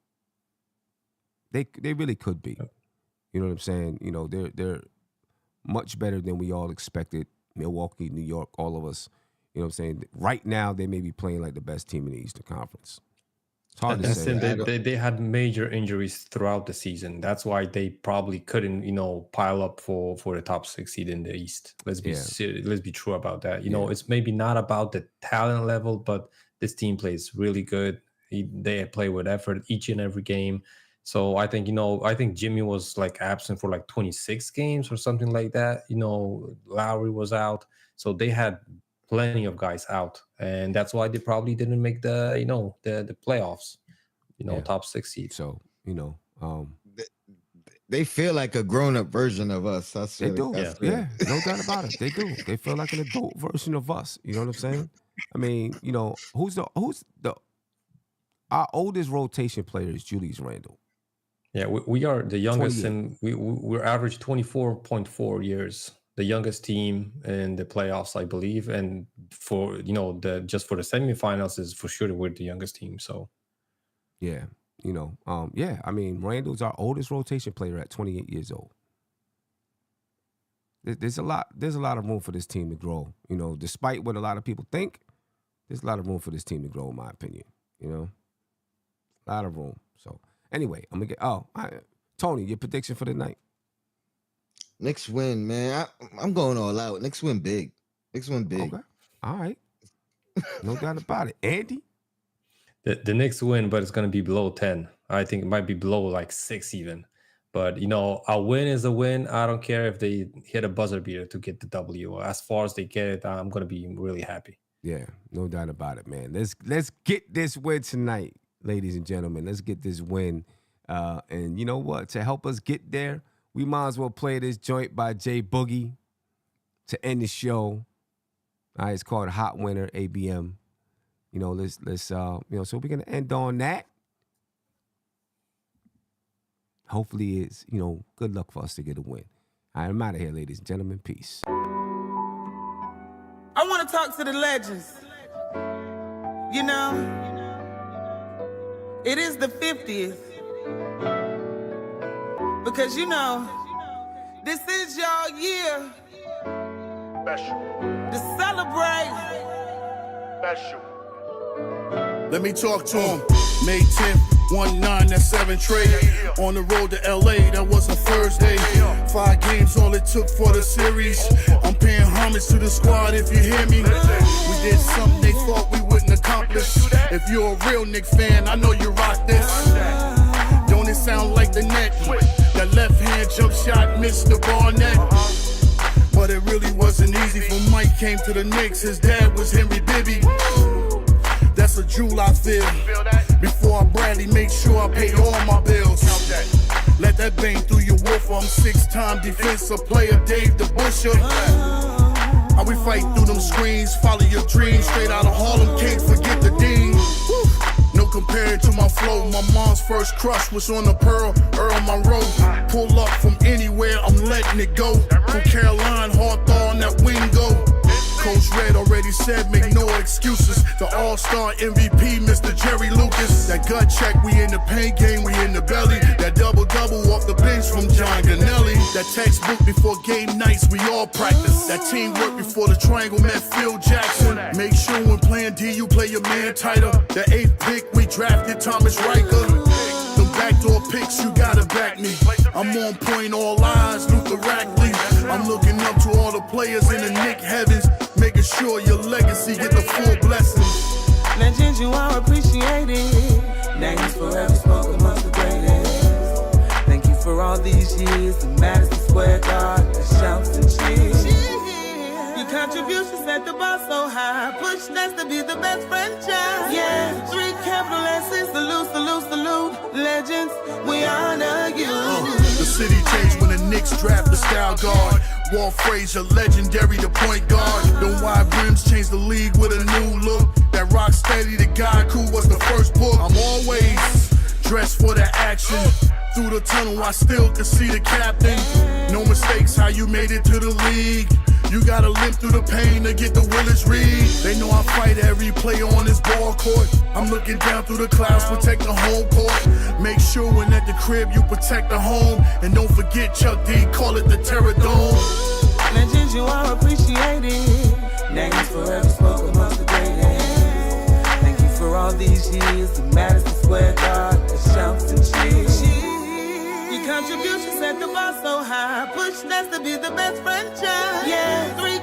They really could be. You know what I'm saying? They're much better than we all expected. Milwaukee, New York, all of us. You know what I'm saying? Right now, they may be playing like the best team in the Eastern Conference. It's hard to say. They had major injuries throughout the season. That's why they probably couldn't, pile up for the top 6 seed in the East. Let's be true about that. It's maybe not about the talent level, but this team plays really good. They play with effort each and every game. So I think, I think Jimmy was like absent for like 26 games or something like that. Lowry was out. So they had plenty of guys out. And that's why they probably didn't make the playoffs, Yeah. top 6 seed. So, They feel like a grown-up version of us. That's they do. that's Yeah, no doubt about it. They do. They feel like an adult version of us. You know what I'm saying? I mean, who's our oldest rotation player is Julius Randle. Yeah, we are the youngest, 28. and we're average 24.4 years. The youngest team in the playoffs, I believe, and for just for the semifinals is for sure we're the youngest team. So Yeah, I mean, Randall's our oldest rotation player at 28 years old. There's a lot of room for this team to grow. Despite what a lot of people think, there's a lot of room for this team to grow, in my opinion. A lot of room. So anyway, I'm gonna get Tony, your prediction for the night. Knicks win, man. I'm going all out. Knicks win big. Knicks win big. Okay. All right. No doubt about it. Andy? The Knicks win, but it's going to be below 10. I think it might be below like 6 even. But, a win is a win. I don't care if they hit a buzzer beater to get the W. As far as they get it, I'm going to be really happy. Yeah, no doubt about it, man. Let's get this win tonight, ladies and gentlemen. Let's get this win. And you know what? To help us get there, we might as well play this joint by Jay Boogie to end the show. All right, it's called Hot Winner, ABM. Let's so we're gonna end on that. Hopefully it's, good luck for us to get a win. All right, I'm out of here, ladies and gentlemen. Peace. I want to talk to the legends. It is the 50th. Because this is your year Special. to celebrate. Special. Let me talk to him. May 10th, 1-9, that's 7 trade. On the road to LA, that was a Thursday. 5 games, all it took for the series. I'm paying homage to the squad, if you hear me. We did something they thought we wouldn't accomplish. If you're a real Knicks fan, I know you rock this. Don't it sound like the net? That left hand jump shot missed the Barnett. But it really wasn't easy for Mike came to the Knicks. His dad was Henry Bibby. That's a jewel I feel. Before I Bradley, make sure I pay all my bills. Let that bang through your woofer. I'm 6-time defensive player, Dave the Busher. How we fight through them screens, follow your dreams. Straight out of Harlem, can't forget the Dean. No comparing to my flow. My mom's first crush was on the Pearl, Earl Monroe. Pull up from anywhere, I'm letting it go. From Caroline, Hawthorne, that Wingo. Coach Red already said, make no excuses. The all-star MVP, Mr. Jerry Lucas. That gut check, we in the paint game, we in the belly. That double-double off the bench from John Ganelli. That textbook before game nights, we all practice. That teamwork before the triangle met Phil Jackson. Make sure when playing D, you play your man tighter. The 8th pick, we drafted Thomas Riker. Them backdoor picks, you gotta back me. I'm on point, all eyes, Luther Rackley. I'm looking up to all the players in the Knick heavens, making sure your legacy get the full blessings. Legends, you are appreciated. Names forever spoken amongst the greatest. Thank you for all these years in Madison Square Garden, the shouts and cheers. Your contributions set the bar so high, pushed us to be the best franchise. Yeah, 3 capital S's, salute, salute, salute. Legends, we honor you. The city changed when the Knicks draft the style guard. Walt Frazier, legendary, the point guard. Them wide rims changed the league with a new look. That rock steady, the guy who was the first book. I'm always dressed for the action. Through the tunnel, I still can see the captain. No mistakes, how you made it to the league. You gotta limp through the pain to get the Willis Reed. They know I fight every play on this ball court. I'm looking down through the clouds, protect the home court. Make sure when at the crib you protect the home. And don't forget Chuck D, call it the Terror Dome. Legends, you are appreciated. Names forever spoken amongst the greatest. Thank you for all these years in Madison Square Garden, the shouts and cheers. Your contributions set the bar so high, pushed us to be the best franchise. Yeah, 3